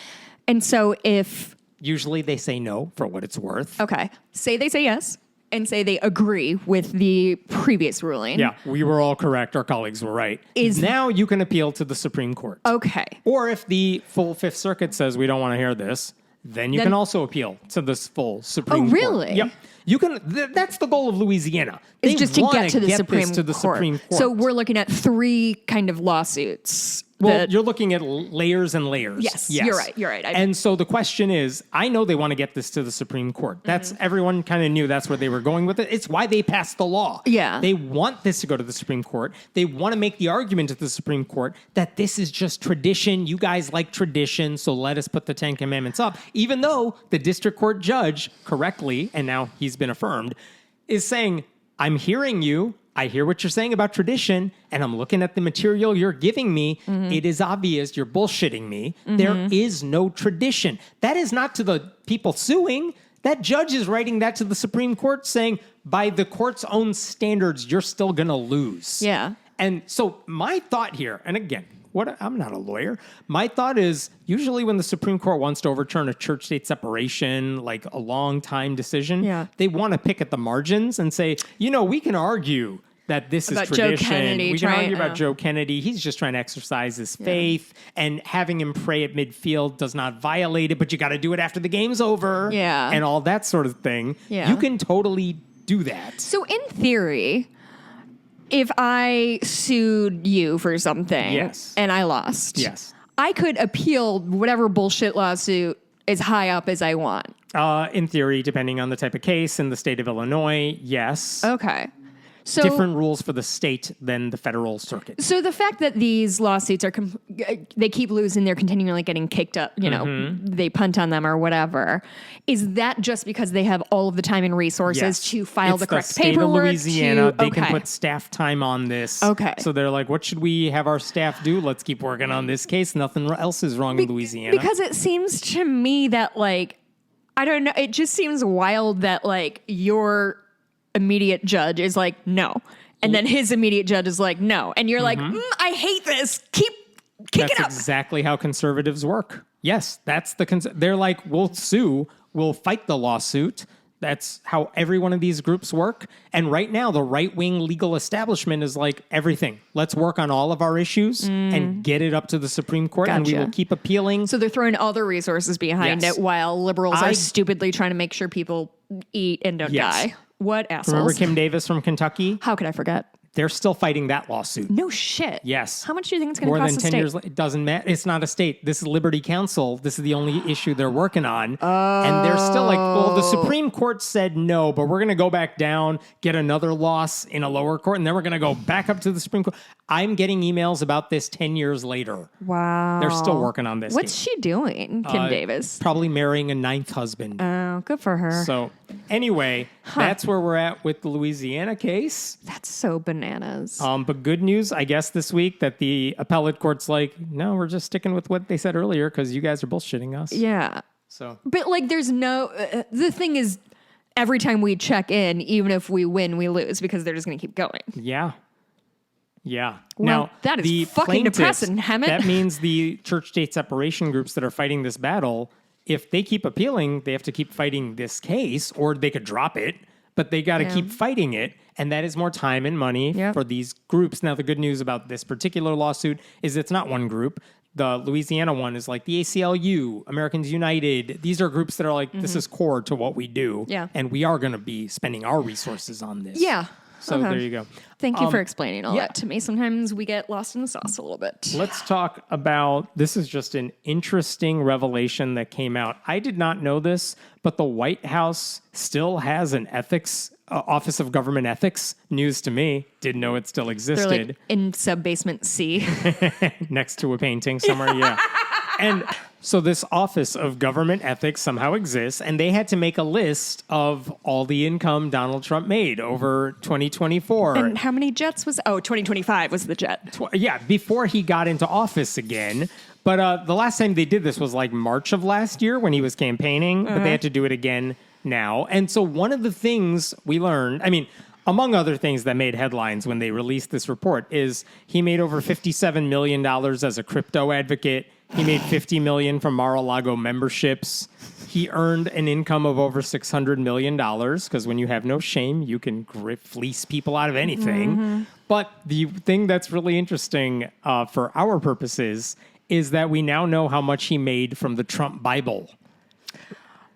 [SPEAKER 2] And so if...
[SPEAKER 1] Usually they say no for what it's worth.
[SPEAKER 2] Okay. Say they say yes, and say they agree with the previous ruling.
[SPEAKER 1] Yeah, we were all correct. Our colleagues were right. Now you can appeal to the Supreme Court.
[SPEAKER 2] Okay.
[SPEAKER 1] Or if the full Fifth Circuit says we don't want to hear this, then you can also appeal to this full Supreme Court.
[SPEAKER 2] Oh, really?
[SPEAKER 1] Yep. You can. That's the goal of Louisiana.
[SPEAKER 2] It's just to get to the Supreme
[SPEAKER 1] Supreme Court.
[SPEAKER 2] So we're looking at 3 kind of lawsuits.
[SPEAKER 1] Well, you're looking at layers and layers.
[SPEAKER 2] Yes, you're right.
[SPEAKER 1] And so the question is, I know they want to get this to the Supreme Court. That's everyone kind of knew that's where they were going with it. It's why they passed the law.
[SPEAKER 2] Yeah.
[SPEAKER 1] They want this to go to the Supreme Court. They want to make the argument to the Supreme Court that this is just tradition. You guys like tradition, so let us put the 10 Commandments up. Even though the district court judge correctly, and now he's been affirmed, is saying, I'm hearing you. I hear what you're saying about tradition, and I'm looking at the material you're giving me. It is obvious you're bullshitting me. There is no tradition. That is not to the people suing. That judge is writing that to the Supreme Court saying, by the court's own standards, you're still going to lose.
[SPEAKER 2] Yeah.
[SPEAKER 1] And so my thought here, and again, I'm not a lawyer. My thought is usually when the Supreme Court wants to overturn a church-state separation, like a long time decision, they want to pick at the margins and say, we can argue that this
[SPEAKER 2] about
[SPEAKER 1] is tradition.
[SPEAKER 2] Joe Kennedy
[SPEAKER 1] we can argue about Joe Kennedy. He's just trying to exercise his faith, and having him pray at midfield does not violate it, but you got to do it after the game's over.
[SPEAKER 2] Yeah.
[SPEAKER 1] And all that sort of thing.
[SPEAKER 2] Yeah.
[SPEAKER 1] You can totally do that.
[SPEAKER 2] So in theory, if I sued you for something and I lost, I could appeal whatever bullshit lawsuit as high up as I want.
[SPEAKER 1] In theory, depending on the type of case in the state of Illinois, yes.
[SPEAKER 2] Okay. So
[SPEAKER 1] different rules for the state than the federal circuit.
[SPEAKER 2] So the fact that these lawsuits are they keep losing, they're continually getting kicked up, they punt on them or whatever. Is that just because they have all of the time and resources to file the correct paperwork?
[SPEAKER 1] It's the state of Louisiana. They can put staff time on this.
[SPEAKER 2] Okay.
[SPEAKER 1] So they're like, what should we have our staff do? Let's keep working on this case. Nothing else is wrong in Louisiana.
[SPEAKER 2] Because it seems to me that, I don't know, it just seems wild that, your immediate judge is like, no. And then his immediate judge is like, no. And you're like, I hate this. Keep kicking up.
[SPEAKER 1] That's exactly how conservatives work. Yes, that's they're like, we'll sue, we'll fight the lawsuit. That's how every one of these groups work. And right now, the right-wing legal establishment is like, everything. Let's work on all of our issues and get it up to the Supreme Court, and we will keep appealing.
[SPEAKER 2] So they're throwing other resources behind it while liberals are stupidly trying to make sure people eat and don't die. What assholes.
[SPEAKER 1] Remember Kim Davis from Kentucky?
[SPEAKER 2] How could I forget?
[SPEAKER 1] They're still fighting that lawsuit.
[SPEAKER 2] No shit.
[SPEAKER 1] Yes.
[SPEAKER 2] How much do you think it's going to cost
[SPEAKER 1] More than 10 years. It doesn't matter. It's not a state. This is Liberty Counsel. This is the only issue they're working on. And they're still like, well, the Supreme Court said no, but we're going to go back down, get another loss in a lower court, and then we're going to go back up to the Supreme Court. I'm getting emails about this 10 years later.
[SPEAKER 2] Wow.
[SPEAKER 1] They're still working on this.
[SPEAKER 2] What's she doing, Kim Davis?
[SPEAKER 1] Probably marrying a 9th husband.
[SPEAKER 2] Oh, good for her.
[SPEAKER 1] So anyway, that's where we're at with the Louisiana case.
[SPEAKER 2] That's so bananas.
[SPEAKER 1] But good news, I guess, this week that the appellate court's like, no, we're just sticking with what they said earlier because you guys are bullshitting us.
[SPEAKER 2] Yeah.
[SPEAKER 1] So,
[SPEAKER 2] but there's no. The thing is, every time we check in, even if we win, we lose because they're just going to keep going.
[SPEAKER 1] Yeah. Yeah.
[SPEAKER 2] Well,
[SPEAKER 1] now,
[SPEAKER 2] that is
[SPEAKER 1] the
[SPEAKER 2] fucking depressing, Hammett.
[SPEAKER 1] That means the church-state separation groups that are fighting this battle, if they keep appealing, they have to keep fighting this case, or they could drop it, but they got to keep fighting it. And that is more time and money for these groups. Now, the good news about this particular lawsuit is it's not one group. The Louisiana one is like the ACLU, Americans United. These are groups that are like, this is core to what we do.
[SPEAKER 2] Yeah.
[SPEAKER 1] And we are going to be spending our resources on this.
[SPEAKER 2] Yeah.
[SPEAKER 1] So there you go.
[SPEAKER 2] Thank you for explaining all that to me. Sometimes we get lost in the sauce a little bit.
[SPEAKER 1] Let's talk about, this is just an interesting revelation that came out. I did not know this, but the White House still has an ethics, Office of Government Ethics. News to me. Didn't know it still existed.
[SPEAKER 2] They're like in sub-basement C.
[SPEAKER 1] Next to a painting somewhere, yeah. And so this Office of Government Ethics somehow exists, and they had to make a list of all the income Donald Trump made over 2024.
[SPEAKER 2] And how many jets was... Oh, 2025 was the jet.
[SPEAKER 1] Yeah, before he got into office again. But the last time they did this was like March of last year when he was campaigning, but they had to do it again now. And so one of the things we learned, I mean, among other things that made headlines when they released this report, is he made over $57 million as a crypto advocate. He made $50 million from Mar-a-Lago memberships. He earned an income of over $600 million because when you have no shame, you can fleece people out of anything. But the thing that's really interesting for our purposes is that we now know how much he made from the Trump Bible.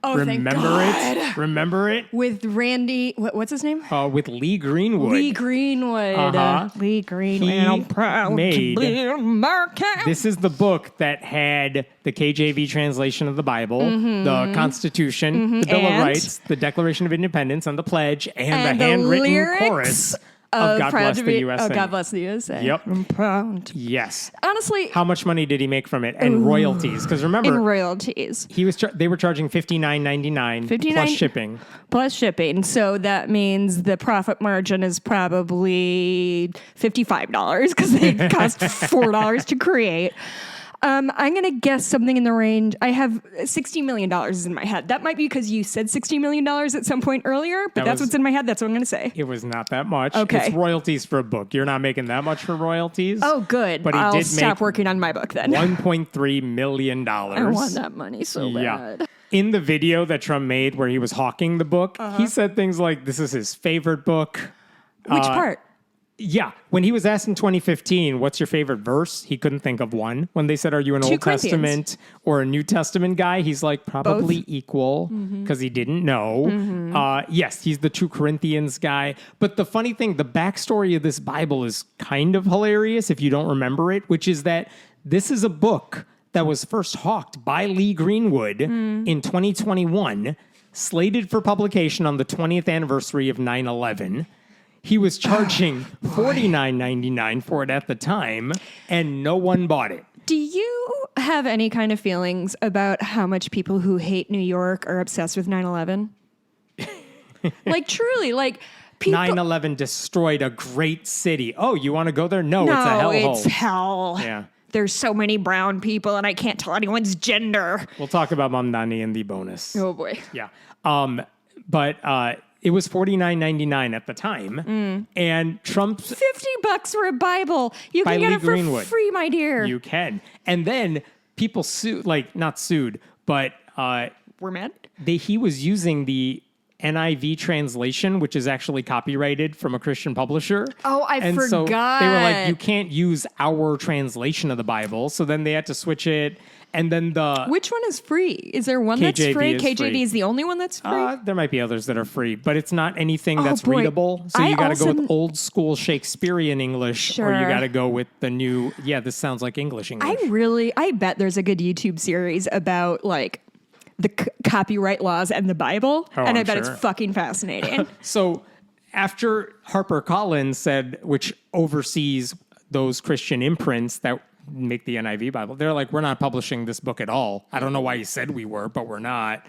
[SPEAKER 2] Oh,
[SPEAKER 1] Remember
[SPEAKER 2] thank God.
[SPEAKER 1] it? Remember it?
[SPEAKER 2] With Randy, what's his name?
[SPEAKER 1] With Lee Greenwood.
[SPEAKER 2] Lee Greenwood.
[SPEAKER 1] Uh-huh.
[SPEAKER 2] Lee Greenwood.
[SPEAKER 1] He
[SPEAKER 2] I'm proud
[SPEAKER 1] made-
[SPEAKER 2] to be American.
[SPEAKER 1] This is the book that had the KJV translation of the Bible, the Constitution, the Bill
[SPEAKER 2] And?
[SPEAKER 1] of Rights, the Declaration of Independence, and the Pledge, and
[SPEAKER 2] And
[SPEAKER 1] the
[SPEAKER 2] the
[SPEAKER 1] handwritten
[SPEAKER 2] lyrics
[SPEAKER 1] chorus of God
[SPEAKER 2] Proud
[SPEAKER 1] Bless
[SPEAKER 2] to
[SPEAKER 1] the
[SPEAKER 2] be-
[SPEAKER 1] USA.
[SPEAKER 2] Oh, God bless the USA.
[SPEAKER 1] Yep.
[SPEAKER 2] I'm proud.
[SPEAKER 1] Yes.
[SPEAKER 2] Honestly,
[SPEAKER 1] How much money did he make from it? And royalties. Because
[SPEAKER 2] in
[SPEAKER 1] remember,
[SPEAKER 2] royalties.
[SPEAKER 1] he was they were charging $59.99 plus shipping.
[SPEAKER 2] Plus shipping. So that means the profit margin is probably $55 because they cost $4 to create. I'm going to guess something in the range. I have $60 million in my head. That might be because you said $60 million at some point earlier, but that's what's in my head. That's what I'm going to say.
[SPEAKER 1] It was not that much.
[SPEAKER 2] Okay.
[SPEAKER 1] It's royalties for a book. You're not making that much for royalties.
[SPEAKER 2] Oh, good.
[SPEAKER 1] But he
[SPEAKER 2] I'll
[SPEAKER 1] did
[SPEAKER 2] stop
[SPEAKER 1] make
[SPEAKER 2] working on my book then.
[SPEAKER 1] $1.3 million.
[SPEAKER 2] I want that money so bad.
[SPEAKER 1] In the video that Trump made where he was hawking the book, he said things like, this is his favorite book.
[SPEAKER 2] Which part?
[SPEAKER 1] Yeah. When he was asked in 2015, what's your favorite verse? He couldn't think of one. When they said, are you an
[SPEAKER 2] 2
[SPEAKER 1] Old
[SPEAKER 2] Corinthians.
[SPEAKER 1] Testament or a New Testament guy? He's like, probably
[SPEAKER 2] Both.
[SPEAKER 1] equal because he didn't know. Yes, he's the 2 Corinthians guy. But the funny thing, the backstory of this Bible is kind of hilarious if you don't remember it, which is that this is a book that was first hawked by Lee Greenwood in 2021, slated for publication on the 20th anniversary of 9/11. He was charging $49.99 for it at the time, and no one bought it.
[SPEAKER 2] Do you have any kind of feelings about how much people who hate New York are obsessed with 9/11? Like, truly, like, people...
[SPEAKER 1] 9/11 destroyed a great city. Oh, you want to go there? No, it's a
[SPEAKER 2] No,
[SPEAKER 1] hellhole.
[SPEAKER 2] it's hell.
[SPEAKER 1] Yeah.
[SPEAKER 2] There's so many brown people, and I can't tell anyone's gender.
[SPEAKER 1] We'll talk about Mamdani in the bonus.
[SPEAKER 2] Oh, boy.
[SPEAKER 1] Yeah. But it was $49.99 at the time, and Trump's...
[SPEAKER 2] $50 for a Bible. You
[SPEAKER 1] By
[SPEAKER 2] can get
[SPEAKER 1] Lee
[SPEAKER 2] it for
[SPEAKER 1] Greenwood.
[SPEAKER 2] free, my dear.
[SPEAKER 1] You can. And then people sued, like, not sued, but
[SPEAKER 2] We're mad?
[SPEAKER 1] he was using the NIV translation, which is actually copyrighted from a Christian publisher.
[SPEAKER 2] Oh, I
[SPEAKER 1] and so
[SPEAKER 2] forgot.
[SPEAKER 1] they were like, you can't use our translation of the Bible. So then they had to switch it. And then
[SPEAKER 2] Which one is free? Is there one that's
[SPEAKER 1] KJV
[SPEAKER 2] free?
[SPEAKER 1] is
[SPEAKER 2] KJV
[SPEAKER 1] free.
[SPEAKER 2] is the only one that's free?
[SPEAKER 1] there might be others that are free, but it's not anything that's
[SPEAKER 2] boy.
[SPEAKER 1] readable. So
[SPEAKER 2] I
[SPEAKER 1] you got to go
[SPEAKER 2] also-
[SPEAKER 1] with old school Shakespearean English, or you
[SPEAKER 2] Sure.
[SPEAKER 1] got to go with the new. Yeah, this sounds like English.
[SPEAKER 2] I bet there's a good YouTube series about like the copyright laws and the Bible.
[SPEAKER 1] Oh,
[SPEAKER 2] and I
[SPEAKER 1] I'm
[SPEAKER 2] bet
[SPEAKER 1] sure.
[SPEAKER 2] it's fucking fascinating.
[SPEAKER 1] So after HarperCollins said, which oversees those Christian imprints that make the NIV Bible, they're like, we're not publishing this book at all. I don't know why he said we were, but we're not.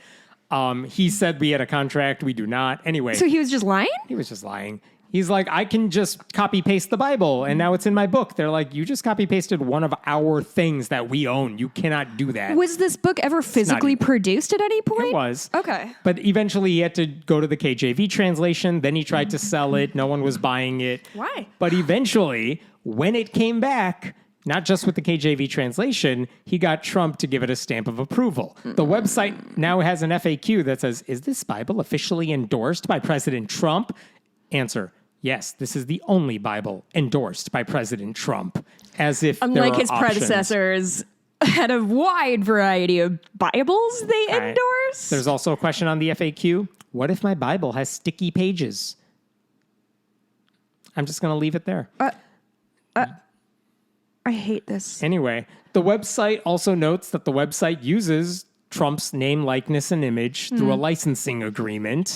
[SPEAKER 1] He said we had a contract. We do not. Anyway,
[SPEAKER 2] So he was just lying?
[SPEAKER 1] he was just lying. He's like, I can just copy paste the Bible and now it's in my book. They're like, you just copy pasted one of our things that we own. You cannot do that.
[SPEAKER 2] Was this book ever physically
[SPEAKER 1] even-
[SPEAKER 2] produced at any point?
[SPEAKER 1] It was.
[SPEAKER 2] Okay.
[SPEAKER 1] But eventually he had to go to the KJV translation. Then he tried to sell it. No one was buying it.
[SPEAKER 2] Why?
[SPEAKER 1] But eventually, when it came back, not just with the KJV translation, he got Trump to give it a stamp of approval. The website now has an FAQ that says, is this Bible officially endorsed by President Trump? Answer, yes, this is the only Bible endorsed by President Trump. As if there
[SPEAKER 2] Unlike
[SPEAKER 1] are
[SPEAKER 2] his
[SPEAKER 1] options.
[SPEAKER 2] predecessors had a wide variety of Bibles they
[SPEAKER 1] Right.
[SPEAKER 2] endorse.
[SPEAKER 1] There's also a question on the FAQ. What if my Bible has sticky pages? I'm just going to leave it there.
[SPEAKER 2] I hate this.
[SPEAKER 1] Anyway, the website also notes that the website uses Trump's name, likeness, and image through a licensing agreement.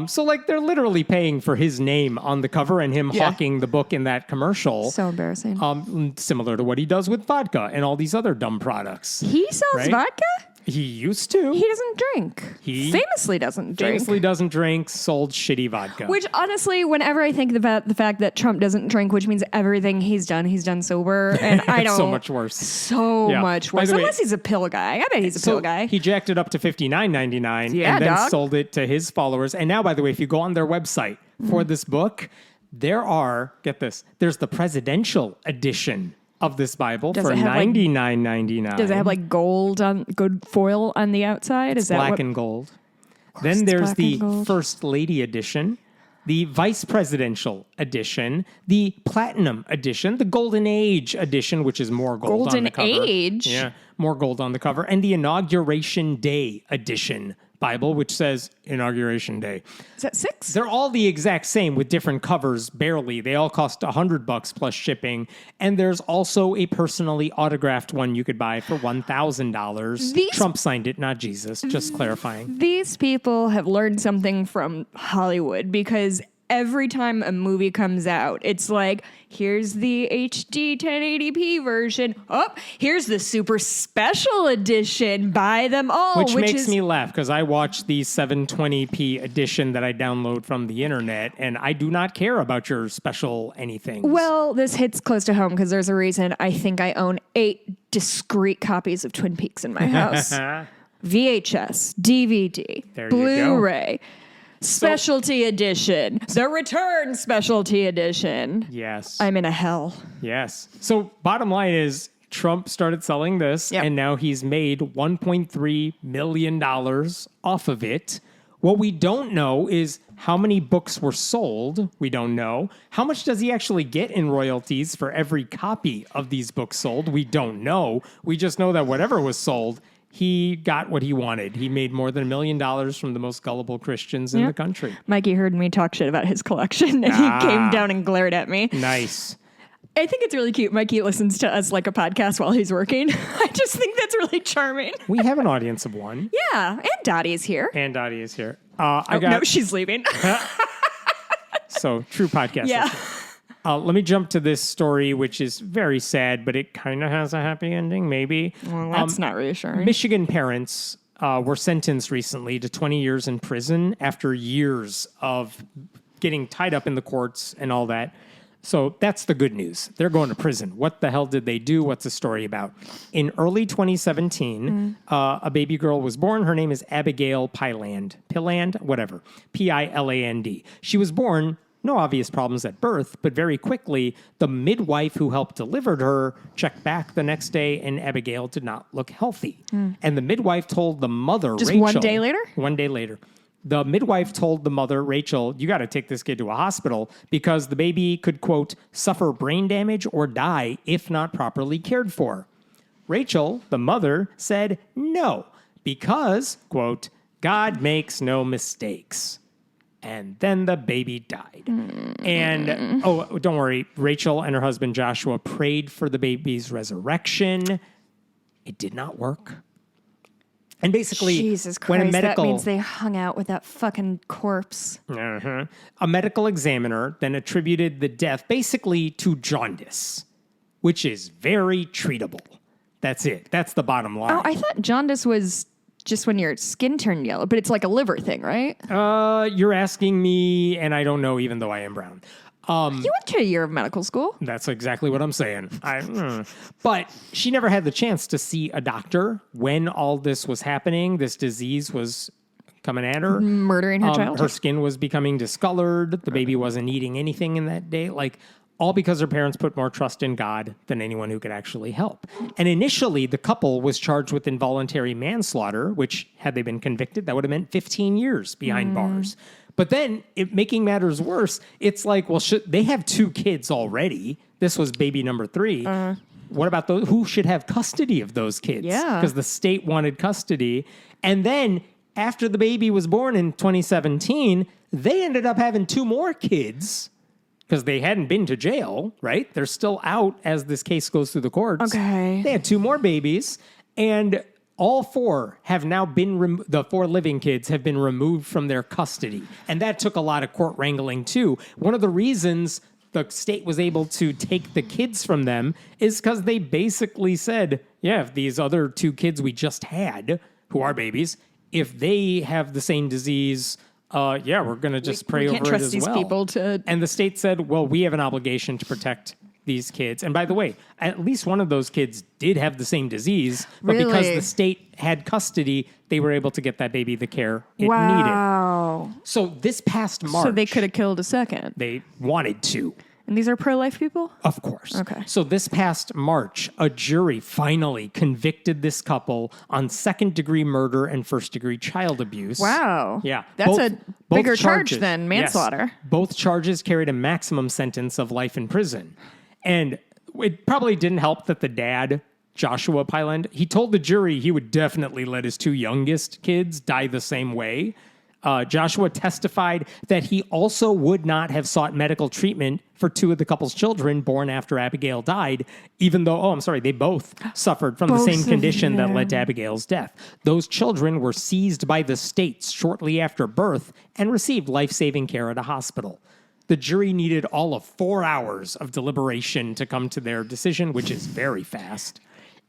[SPEAKER 1] So, like, they're literally paying for his name on the cover and him hawking the book in that commercial.
[SPEAKER 2] So embarrassing.
[SPEAKER 1] Similar to what he does with vodka and all these other dumb products.
[SPEAKER 2] He sells
[SPEAKER 1] Right?
[SPEAKER 2] vodka?
[SPEAKER 1] He used to.
[SPEAKER 2] He doesn't drink.
[SPEAKER 1] He
[SPEAKER 2] famously doesn't drink.
[SPEAKER 1] Famously doesn't drink, sold shitty vodka.
[SPEAKER 2] Which honestly, whenever I think about the fact that Trump doesn't drink, which means everything he's done sober, and I don't.
[SPEAKER 1] so much worse.
[SPEAKER 2] So
[SPEAKER 1] Yeah.
[SPEAKER 2] much
[SPEAKER 1] By
[SPEAKER 2] worse.
[SPEAKER 1] the way-
[SPEAKER 2] Unless he's a pill guy. I bet he's a pill guy.
[SPEAKER 1] He jacked it up to $59.99
[SPEAKER 2] Yeah,
[SPEAKER 1] and then
[SPEAKER 2] dog.
[SPEAKER 1] sold it to his followers. And now, by the way, if you go on their website for this book, there are, get this, there's the presidential edition of this Bible
[SPEAKER 2] Does
[SPEAKER 1] for
[SPEAKER 2] it have, like-
[SPEAKER 1] $99.99.
[SPEAKER 2] Does it have like gold foil on the outside? Is that
[SPEAKER 1] black
[SPEAKER 2] what?
[SPEAKER 1] and gold? Then there's
[SPEAKER 2] black
[SPEAKER 1] the
[SPEAKER 2] and gold.
[SPEAKER 1] First Lady edition, the Vice Presidential edition, the Platinum edition, the Golden Age edition, which is more gold on
[SPEAKER 2] Golden
[SPEAKER 1] the cover.
[SPEAKER 2] Age?
[SPEAKER 1] Yeah, more gold on the cover, and the Inauguration Day edition Bible, which says Inauguration Day.
[SPEAKER 2] Is that 6?
[SPEAKER 1] They're all the exact same with different covers, barely. They all cost $100 plus shipping. And there's also a personally autographed one you could buy for $1,000. Trump signed it, not Jesus, just clarifying.
[SPEAKER 2] These people have learned something from Hollywood because every time a movie comes out, it's like, here's the HD 1080p version. Oh, here's the super special edition. Buy them all.
[SPEAKER 1] Which makes me laugh because I watch the 720p edition that I download from the internet, and I do not care about your special anything.
[SPEAKER 2] Well, this hits close to home because there's a reason I think I own 8 discrete copies of Twin Peaks in my house. VHS, DVD, Blu-ray. Specialty edition. The Return Specialty Edition.
[SPEAKER 1] Yes.
[SPEAKER 2] I'm in a hell.
[SPEAKER 1] Yes. So bottom line is Trump started selling this, and now he's made $1.3 million off of it. What we don't know is how many books were sold. We don't know. How much does he actually get in royalties for every copy of these books sold? We don't know. We just know that whatever was sold, he got what he wanted. He made more than $1 million from the most gullible Christians in the country.
[SPEAKER 2] Mikey heard me talk shit about his collection, and he came down and glared at me.
[SPEAKER 1] Nice.
[SPEAKER 2] I think it's really cute. Mikey listens to us like a podcast while he's working. I just think that's really charming.
[SPEAKER 1] We have an audience of one.
[SPEAKER 2] Yeah, and Dottie's here.
[SPEAKER 1] And Dottie is here.
[SPEAKER 2] No, she's leaving.
[SPEAKER 1] So, true podcast.
[SPEAKER 2] Yeah.
[SPEAKER 1] Let me jump to this story, which is very sad, but it kind of has a happy ending, maybe.
[SPEAKER 2] Well, that's not reassuring.
[SPEAKER 1] Michigan parents were sentenced recently to 20 years in prison after years of getting tied up in the courts and all that. So that's the good news. They're going to prison. What the hell did they do? What's the story about? In early 2017, a baby girl was born. Her name is Abigail Piland. Piland? Whatever. Piland. She was born. No obvious problems at birth, but very quickly, the midwife who helped deliver her checked back the next day, and Abigail did not look healthy. And the midwife told the mother, Rachel...
[SPEAKER 2] 1 day later?
[SPEAKER 1] 1 day later. The midwife told the mother, Rachel, you got to take this kid to a hospital because the baby could, quote, suffer brain damage or die if not properly cared for. Rachel, the mother, said no because, quote, God makes no mistakes. And then the baby died. And, don't worry, Rachel and her husband Joshua prayed for the baby's resurrection. It did not work. And basically,
[SPEAKER 2] Jesus Christ,
[SPEAKER 1] when a medical...
[SPEAKER 2] that means they hung out with that fucking corpse.
[SPEAKER 1] A medical examiner then attributed the death basically to jaundice, which is very treatable. That's it. That's the bottom line.
[SPEAKER 2] Oh, I thought jaundice was just when your skin turned yellow, but it's like a liver thing, right?
[SPEAKER 1] You're asking me, and I don't know, even though I am brown.
[SPEAKER 2] You went to a year of medical school.
[SPEAKER 1] That's exactly what I'm saying. But she never had the chance to see a doctor when all this was happening. This disease was coming at her.
[SPEAKER 2] Murdering her child.
[SPEAKER 1] Her skin was becoming discolored. The baby wasn't eating anything in that day. Like, all because her parents put more trust in God than anyone who could actually help. And initially, the couple was charged with involuntary manslaughter, which, had they been convicted, that would have meant 15 years behind bars. But then, making matters worse, it's like, well, they have 2 kids already. This was baby number 3. What about those? Who should have custody of those kids?
[SPEAKER 2] Yeah.
[SPEAKER 1] Because the state wanted custody. And then, after the baby was born in 2017, they ended up having 2 more kids because they hadn't been to jail, right? They're still out as this case goes through the courts.
[SPEAKER 2] Okay.
[SPEAKER 1] They had 2 more babies, and all 4 have now been, the 4 living kids have been removed from their custody. And that took a lot of court wrangling, too. One of the reasons the state was able to take the kids from them is because they basically said, yeah, if these other 2 kids we just had, who are babies, if they have the same disease, we're going to just pray over it as well.
[SPEAKER 2] We can't trust these people to...
[SPEAKER 1] And the state said, well, we have an obligation to protect these kids. And by the way, at least one of those kids did have the same disease, but because the state had custody, they were able to get that baby the care it needed. So this past March...
[SPEAKER 2] So they could have killed a second.
[SPEAKER 1] They wanted to.
[SPEAKER 2] And these are pro-life people?
[SPEAKER 1] Of course.
[SPEAKER 2] Okay.
[SPEAKER 1] So this past March, a jury finally convicted this couple on 2nd-degree murder and 1st-degree child abuse.
[SPEAKER 2] Wow.
[SPEAKER 1] Yeah.
[SPEAKER 2] That's a bigger charge
[SPEAKER 1] charges,
[SPEAKER 2] than manslaughter.
[SPEAKER 1] Yes, both charges carried a maximum sentence of life in prison. And it probably didn't help that the dad Joshua Pyland, he told the jury he would definitely let his 2 youngest kids die the same way. Joshua testified that he also would not have sought medical treatment for 2 of the couple's children born after Abigail died, even though, they both suffered from the same condition that led to Abigail's death. Those children were seized by the states shortly after birth and received life-saving care at a hospital. The jury needed all of 4 hours of deliberation to come to their decision, which is very fast.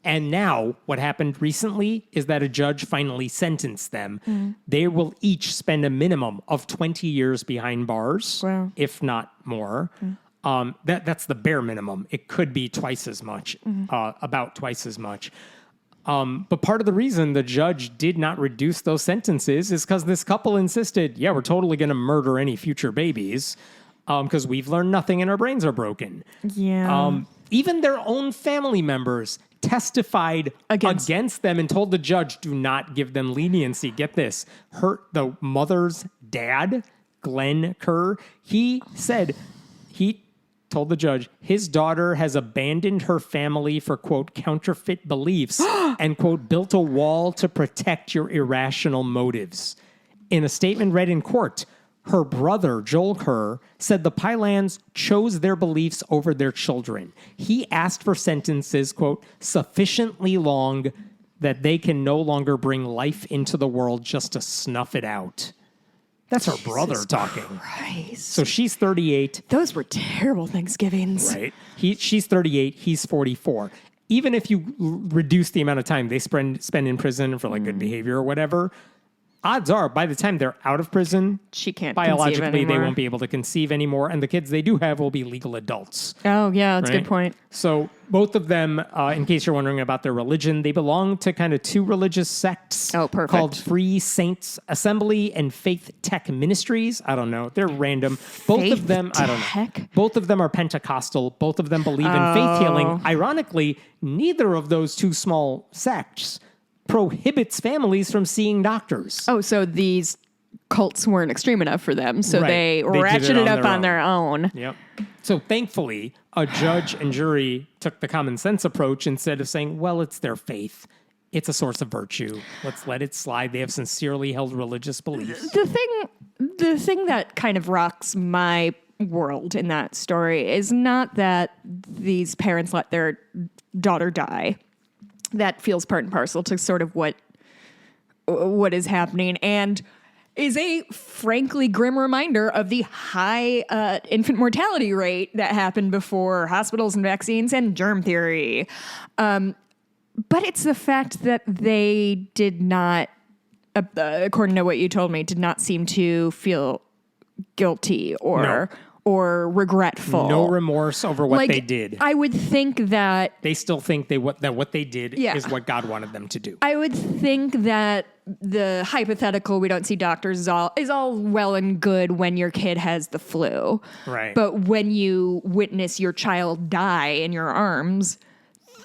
[SPEAKER 1] And now what happened recently is that a judge finally sentenced them. They will each spend a minimum of 20 years behind bars, if not more. That's the bare minimum. It could be twice as much, about twice as much. But part of the reason the judge did not reduce those sentences is because this couple insisted, we're totally going to murder any future babies because we've learned nothing and our brains are broken.
[SPEAKER 2] Yeah.
[SPEAKER 1] Even their own family members testified against them and told the judge, do not give them leniency. Get this. The mother's dad, Glenn Kerr, he told the judge his daughter has abandoned her family for, quote, counterfeit beliefs and, quote, built a wall to protect your irrational motives. In a statement read in court, her brother, Joel Kerr, said the Pylands chose their beliefs over their children. He asked for sentences, quote, sufficiently long that they can no longer bring life into the world just to snuff it out. That's her brother talking.
[SPEAKER 2] Christ.
[SPEAKER 1] So she's 38.
[SPEAKER 2] Those were terrible Thanksgivings.
[SPEAKER 1] Right. She's 38. He's 44. Even if you reduce the amount of time they spend in prison for good behavior or whatever, odds are, by the time they're out of prison,
[SPEAKER 2] she can't
[SPEAKER 1] biologically, they won't be able to conceive anymore, and the kids they do have will be legal adults.
[SPEAKER 2] Oh, yeah, that's a good point.
[SPEAKER 1] So both of them, in case you're wondering about their religion, they belong to kind of 2 religious sects called Free Saints Assembly and Faith Tech Ministries. I don't know. They're random. Both of them, I don't know. Both of them are Pentecostal. Both of them believe in faith healing. Ironically, neither of those 2 small sects prohibits families from seeing doctors.
[SPEAKER 2] Oh, so these cults weren't extreme enough for them, so they ratcheted it up on their own.
[SPEAKER 1] Yep. So thankfully, a judge and jury took the common sense approach instead of saying, well, it's their faith. It's a source of virtue. Let's let it slide. They have sincerely held religious beliefs.
[SPEAKER 2] The thing that kind of rocks my world in that story is not that these parents let their daughter die. That feels part and parcel to sort of what is happening and is a frankly grim reminder of the high infant mortality rate that happened before hospitals and vaccines and germ theory. But it's the fact that they did not, according to what you told me, did not seem to feel guilty or regretful.
[SPEAKER 1] No remorse over what they did.
[SPEAKER 2] I would think that
[SPEAKER 1] they still think that what they did is what God wanted them to do.
[SPEAKER 2] I would think that the hypothetical we don't see doctors is all well and good when your kid has the flu.
[SPEAKER 1] Right.
[SPEAKER 2] But when you witness your child die in your arms,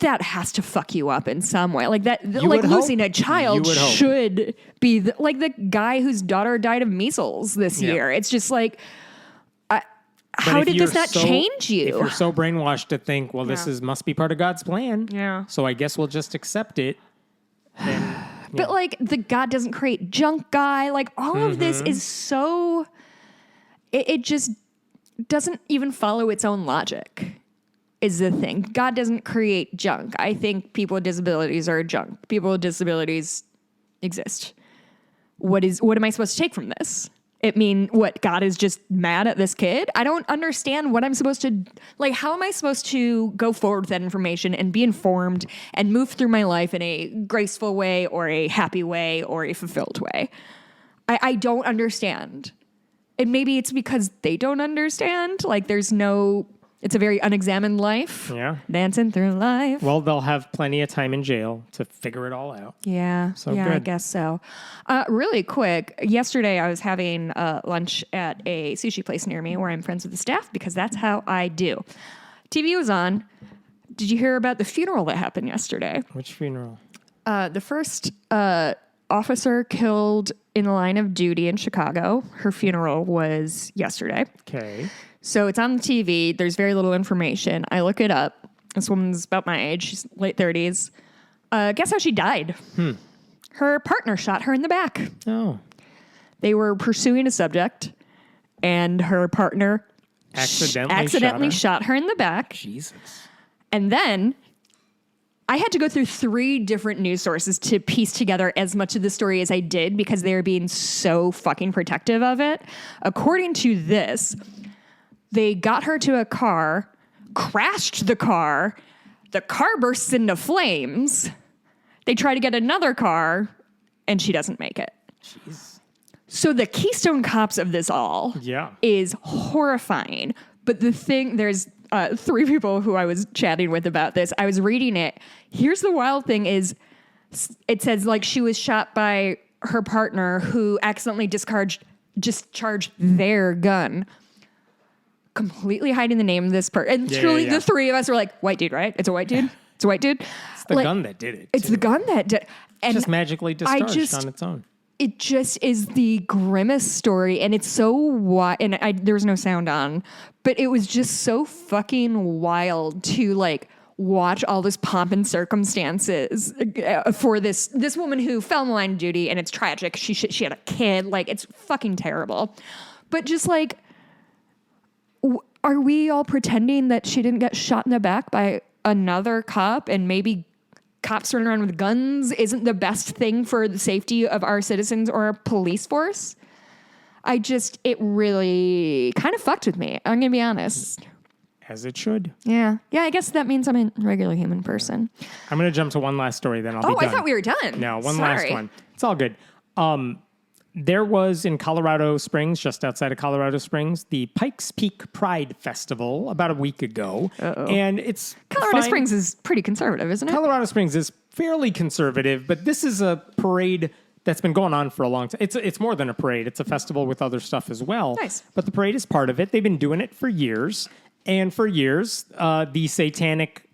[SPEAKER 2] that has to fuck you up in some way. Like that, like losing a child should be like the guy whose daughter died of measles this year. It's just like, how did this not change you?
[SPEAKER 1] If you're so brainwashed to think, well, this must be part of God's plan.
[SPEAKER 2] Yeah.
[SPEAKER 1] So I guess we'll just accept it. Then,
[SPEAKER 2] but like the God doesn't create junk guy. Like all of this is so, it just doesn't even follow its own logic is the thing. God doesn't create junk. I think people with disabilities are junk. People with disabilities exist. What am I supposed to take from this? It mean what? God is just mad at this kid? I don't understand what I'm supposed to, like, how am I supposed to go forward with that information and be informed and move through my life in a graceful way or a happy way or a fulfilled way? I don't understand. And maybe it's because they don't understand. Like it's a very unexamined life.
[SPEAKER 1] Yeah.
[SPEAKER 2] Dancing through life.
[SPEAKER 1] Well, they'll have plenty of time in jail to figure it all out.
[SPEAKER 2] Yeah.
[SPEAKER 1] So
[SPEAKER 2] yeah,
[SPEAKER 1] good.
[SPEAKER 2] I guess so. Really quick, yesterday I was having lunch at a sushi place near me where I'm friends with the staff because that's how I do. TV was on. Did you hear about the funeral that happened yesterday?
[SPEAKER 1] Which funeral?
[SPEAKER 2] The first officer killed in the line of duty in Chicago. Her funeral was yesterday.
[SPEAKER 1] Okay.
[SPEAKER 2] So it's on the TV. There's very little information. I look it up. This woman's about my age. She's late 30s. Guess how she died? Her partner shot her in the back.
[SPEAKER 1] Oh.
[SPEAKER 2] They were pursuing a subject, and her partner
[SPEAKER 1] accidentally
[SPEAKER 2] shot her in the back.
[SPEAKER 1] Jesus.
[SPEAKER 2] And then I had to go through 3 different news sources to piece together as much of the story as I did because they were being so fucking protective of it. According to this, they got her to a car, crashed the car bursts into flames. They try to get another car, and she doesn't make it.
[SPEAKER 1] Jeez.
[SPEAKER 2] So the keystone cops of this all is horrifying. But the thing, there's 3 people who I was chatting with about this. I was reading it. Here's the wild thing is it says like she was shot by her partner who accidentally discharged their gun. Completely hiding the name of this person. And truly the 3 of us were like, white dude, right? It's a white dude. It's a white dude.
[SPEAKER 1] It's the gun that did it.
[SPEAKER 2] It's the gun that did. And
[SPEAKER 1] just magically discharged on its own.
[SPEAKER 2] It just is the grimmest story, and it's so wild. And there was no sound on, but it was just so fucking wild to like watch all this pomp and circumstances for this woman who fell in the line of duty, and it's tragic. She had a kid. Like, it's fucking terrible. But just like, are we all pretending that she didn't get shot in the back by another cop, and maybe cops running around with guns isn't the best thing for the safety of our citizens or our police force? It really kind of fucked with me. I'm going to be honest.
[SPEAKER 1] As it should.
[SPEAKER 2] Yeah. Yeah, I guess that means I'm a regular human person.
[SPEAKER 1] I'm going to jump to one last story, then I'll be done.
[SPEAKER 2] Oh, I thought we were done.
[SPEAKER 1] No, one last one. It's all good. There was in Colorado Springs, just outside of Colorado Springs, the Pikes Peak Pride Festival about a week ago. And it's
[SPEAKER 2] Colorado Springs is pretty conservative, isn't it?
[SPEAKER 1] Colorado Springs is fairly conservative, but this is a parade that's been going on for a long time. It's more than a parade. It's a festival with other stuff as well.
[SPEAKER 2] Nice.
[SPEAKER 1] But the parade is part of it. They've been doing it for years. And for years, the Satanic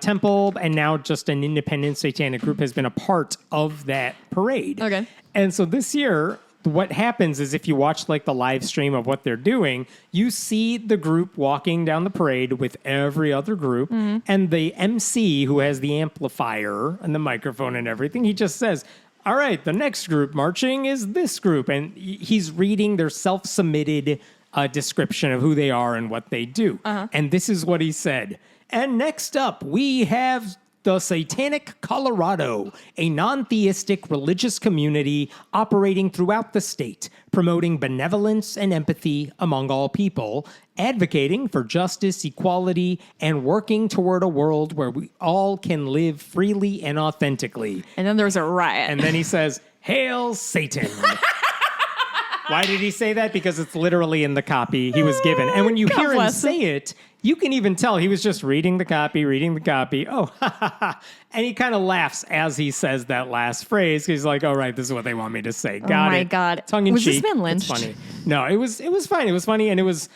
[SPEAKER 1] Temple and now just an independent satanic group has been a part of that parade.
[SPEAKER 2] Okay.
[SPEAKER 1] And so this year, what happens is if you watch like the live stream of what they're doing, you see the group walking down the parade with every other group. And the MC who has the amplifier and the microphone and everything, he just says, all right, the next group marching is this group. And he's reading their self-submitted description of who they are and what they do. And this is what he said. And next up, we have the Satanic Colorado, a non-theistic religious community operating throughout the state, promoting benevolence and empathy among all people, advocating for justice, equality, and working toward a world where we all can live freely and authentically.
[SPEAKER 2] And then there's a riot.
[SPEAKER 1] And then he says, "Hail Satan." Why did he say that? Because it's literally in the copy he was given. And when you hear him say it, you can even tell he was just reading the copy. Oh, ha, ha, ha. And he kind of laughs as he says that last phrase. He's like, all right, this is what they want me to say. Got it.
[SPEAKER 2] Oh, my God.
[SPEAKER 1] Tongue in cheek.
[SPEAKER 2] Was this man lynched?
[SPEAKER 1] It's funny. No, it was fine. It was funny. And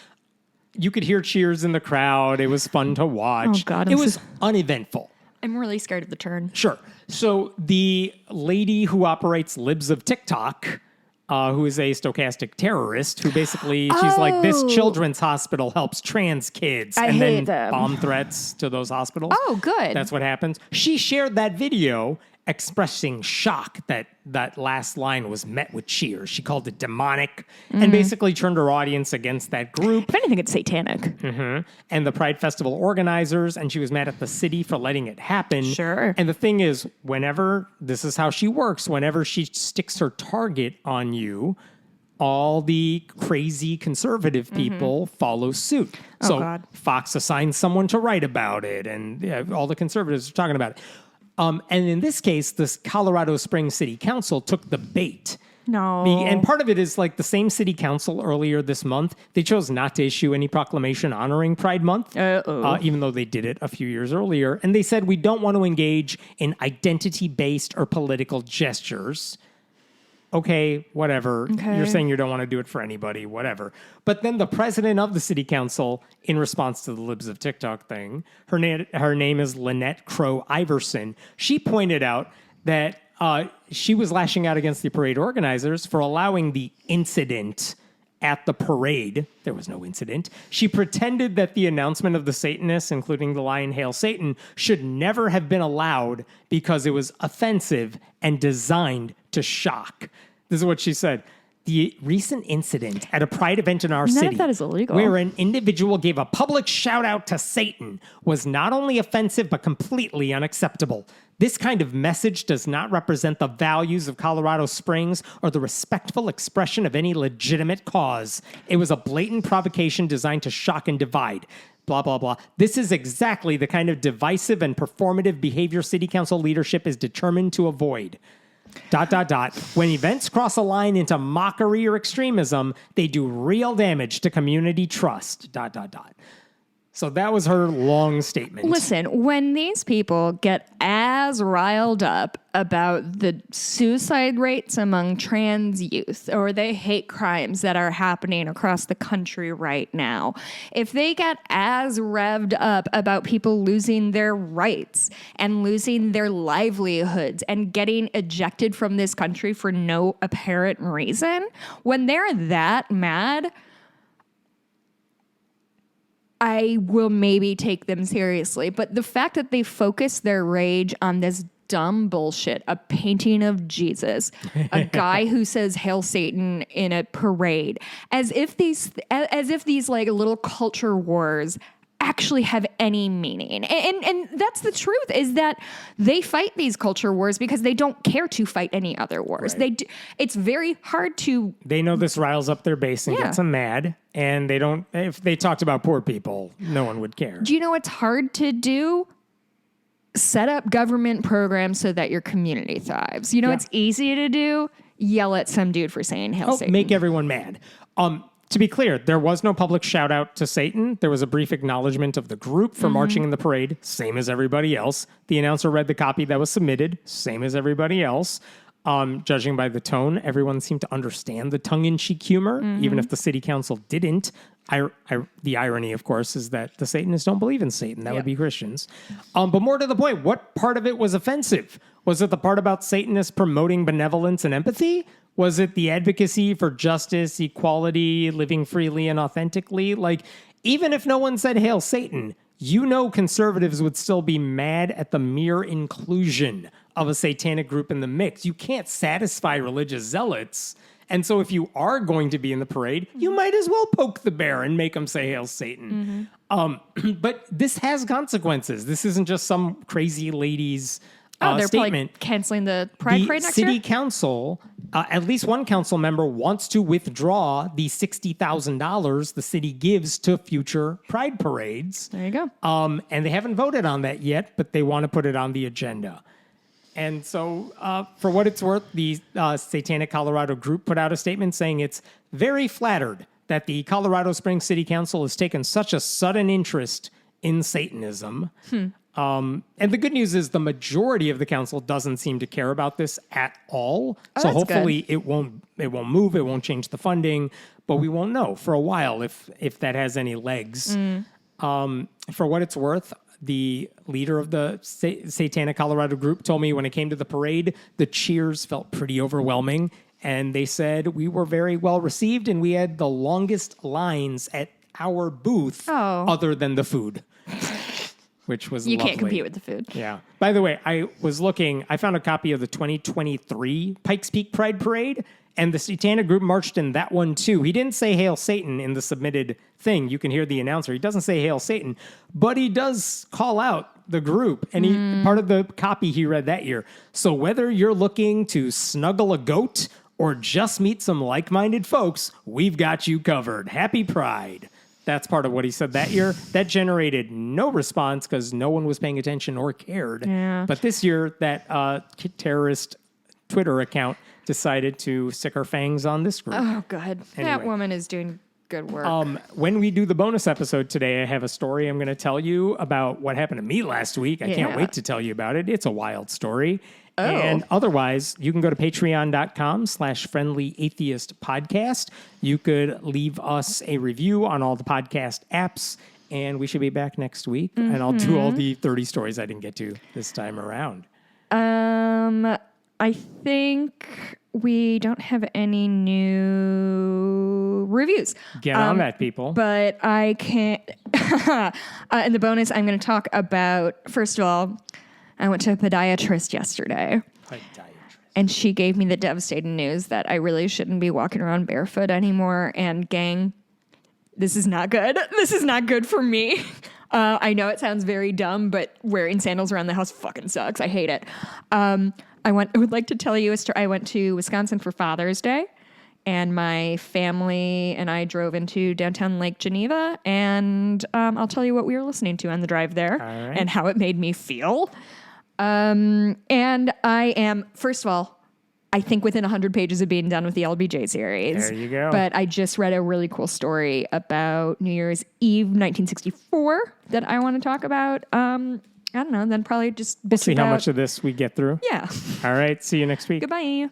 [SPEAKER 1] you could hear cheers in the crowd. It was fun to watch.
[SPEAKER 2] Oh, God.
[SPEAKER 1] It was uneventful.
[SPEAKER 2] I'm really scared of the turn.
[SPEAKER 1] Sure. So the lady who operates Libs of TikTok, who is a stochastic terrorist, who basically, she's like, this children's hospital helps trans kids.
[SPEAKER 2] I
[SPEAKER 1] and
[SPEAKER 2] hate
[SPEAKER 1] then
[SPEAKER 2] them.
[SPEAKER 1] Bomb threats to those hospitals.
[SPEAKER 2] Oh, good.
[SPEAKER 1] That's what happens. She shared that video expressing shock that that last line was met with cheers. She called it demonic and basically turned her audience against that group.
[SPEAKER 2] If anything, it's satanic.
[SPEAKER 1] And the Pride Festival organizers, and she was mad at the city for letting it happen.
[SPEAKER 2] Sure.
[SPEAKER 1] And the thing is, this is how she works, whenever she sticks her target on you, all the crazy conservative people follow suit. So
[SPEAKER 2] God.
[SPEAKER 1] Fox assigns someone to write about it, and all the conservatives are talking about it. And in this case, this Colorado Springs City Council took the bait.
[SPEAKER 2] No.
[SPEAKER 1] And part of it is like the same city council earlier this month, they chose not to issue any proclamation honoring Pride Month, even though they did it a few years earlier. And they said, we don't want to engage in identity-based or political gestures. Okay, whatever.
[SPEAKER 2] Okay.
[SPEAKER 1] You're saying you don't want to do it for anybody, whatever. But then the president of the city council, in response to the Libs of TikTok thing, her name is Lynette Crow Iverson. She pointed out that she was lashing out against the parade organizers for allowing the incident at the parade. There was no incident. She pretended that the announcement of the Satanists, including the line Hail Satan, should never have been allowed because it was offensive and designed to shock. This is what she said. The recent incident at a pride event in our
[SPEAKER 2] None
[SPEAKER 1] city,
[SPEAKER 2] of that is illegal,
[SPEAKER 1] where an individual gave a public shout out to Satan, was not only offensive but completely unacceptable. This kind of message does not represent the values of Colorado Springs or the respectful expression of any legitimate cause. It was a blatant provocation designed to shock and divide. Blah, blah, blah. This is exactly the kind of divisive and performative behavior city council leadership is determined to avoid. ... When events cross a line into mockery or extremism, they do real damage to community trust. ... So that was her long statement.
[SPEAKER 2] Listen, when these people get as riled up about the suicide rates among trans youth or the hate crimes that are happening across the country right now, if they get as revved up about people losing their rights and losing their livelihoods and getting ejected from this country for no apparent reason, when they're that mad, I will maybe take them seriously. But the fact that they focus their rage on this dumb bullshit, a painting of Jesus, a guy who says Hail Satan in a parade, as if these like little culture wars actually have any meaning. And that's the truth, is that they fight these culture wars because they don't care to fight any other wars.
[SPEAKER 1] Right.
[SPEAKER 2] It's very hard to...
[SPEAKER 1] They know this riles up their base and gets them mad, and they don't... If they talked about poor people, no one would care.
[SPEAKER 2] Do you know what's hard to do? Set up government programs so that your community thrives. You know what's easy to do? Yell at some dude for saying Hail Satan.
[SPEAKER 1] Make everyone mad. To be clear, there was no public shout out to Satan. There was a brief acknowledgement of the group for marching in the parade, same as everybody else. The announcer read the copy that was submitted, same as everybody else. Judging by the tone, everyone seemed to understand the tongue-in-cheek humor, even if the city council didn't. The irony, of course, is that the Satanists don't believe in Satan. That would be Christians. But more to the point, what part of it was offensive? Was it the part about Satanists promoting benevolence and empathy? Was it the advocacy for justice, equality, living freely and authentically? Like, even if no one said Hail Satan, you know conservatives would still be mad at the mere inclusion of a satanic group in the mix. You can't satisfy religious zealots. And so if you are going to be in the parade, you might as well poke the bear and make them say Hail Satan. But this has consequences. This isn't just some crazy lady's
[SPEAKER 2] they're
[SPEAKER 1] statement.
[SPEAKER 2] probably canceling the Pride Parade next year?
[SPEAKER 1] The city council, at least one council member, wants to withdraw the $60,000 the city gives to future Pride parades.
[SPEAKER 2] There you go.
[SPEAKER 1] And they haven't voted on that yet, but they want to put it on the agenda. And so, for what it's worth, the Satanic Colorado group put out a statement saying it's very flattered that the Colorado Springs City Council has taken such a sudden interest in Satanism. And the good news is the majority of the council doesn't seem to care about this at all. So hopefully it won't move, it won't change the funding, but we won't know for a while if that has any legs. For what it's worth, the leader of the Satanic Colorado group told me when it came to the parade, the cheers felt pretty overwhelming. And they said we were very well received and we had the longest lines at our booth other than the food. Which was
[SPEAKER 2] you
[SPEAKER 1] lovely.
[SPEAKER 2] Can't compete with the food.
[SPEAKER 1] Yeah. By the way, I found a copy of the 2023 Pikes Peak Pride Parade, and the Satanic group marched in that one too. He didn't say Hail Satan in the submitted thing. You can hear the announcer. He doesn't say Hail Satan, but he does call out the group, and part of the copy he read that year. So whether you're looking to snuggle a goat or just meet some like-minded folks, we've got you covered. Happy Pride. That's part of what he said that year. That generated no response because no one was paying attention or cared.
[SPEAKER 2] Yeah.
[SPEAKER 1] But this year, that terrorist Twitter account decided to stick her fangs on this group.
[SPEAKER 2] Oh, God.
[SPEAKER 1] Anyway.
[SPEAKER 2] That woman is doing good work.
[SPEAKER 1] When we do the bonus episode today, I have a story I'm going to tell you about what happened to me last week. I can't wait to tell you about it. It's a wild story.
[SPEAKER 2] Oh.
[SPEAKER 1] And otherwise, you can go to patreon.com/friendlyatheistpodcast. You could leave us a review on all the podcast apps, and we should be back next week. And I'll do all the 30 stories I didn't get to this time around.
[SPEAKER 2] I think we don't have any news. reviews.
[SPEAKER 1] Get on that, people.
[SPEAKER 2] But I can't. In the bonus, I'm going to talk about, first of all, I went to a podiatrist yesterday. And she gave me the devastating news that I really shouldn't be walking around barefoot anymore. And gang, this is not good. This is not good for me. I know it sounds very dumb, but wearing sandals around the house fucking sucks. I hate it. I would like to tell you a story. I went to Wisconsin for Father's Day, and my family and I drove into downtown Lake Geneva, and I'll tell you what we were listening to on the drive there and how it made me feel. And I am, first of all, I think within 100 pages of being done with the LBJ series.
[SPEAKER 1] There you go.
[SPEAKER 2] But I just read a really cool story about New Year's Eve 1964 that I want to talk about. I don't know, then probably just
[SPEAKER 1] see how much of this we get through.
[SPEAKER 2] Yeah.
[SPEAKER 1] All right. See you next week.
[SPEAKER 2] Goodbye.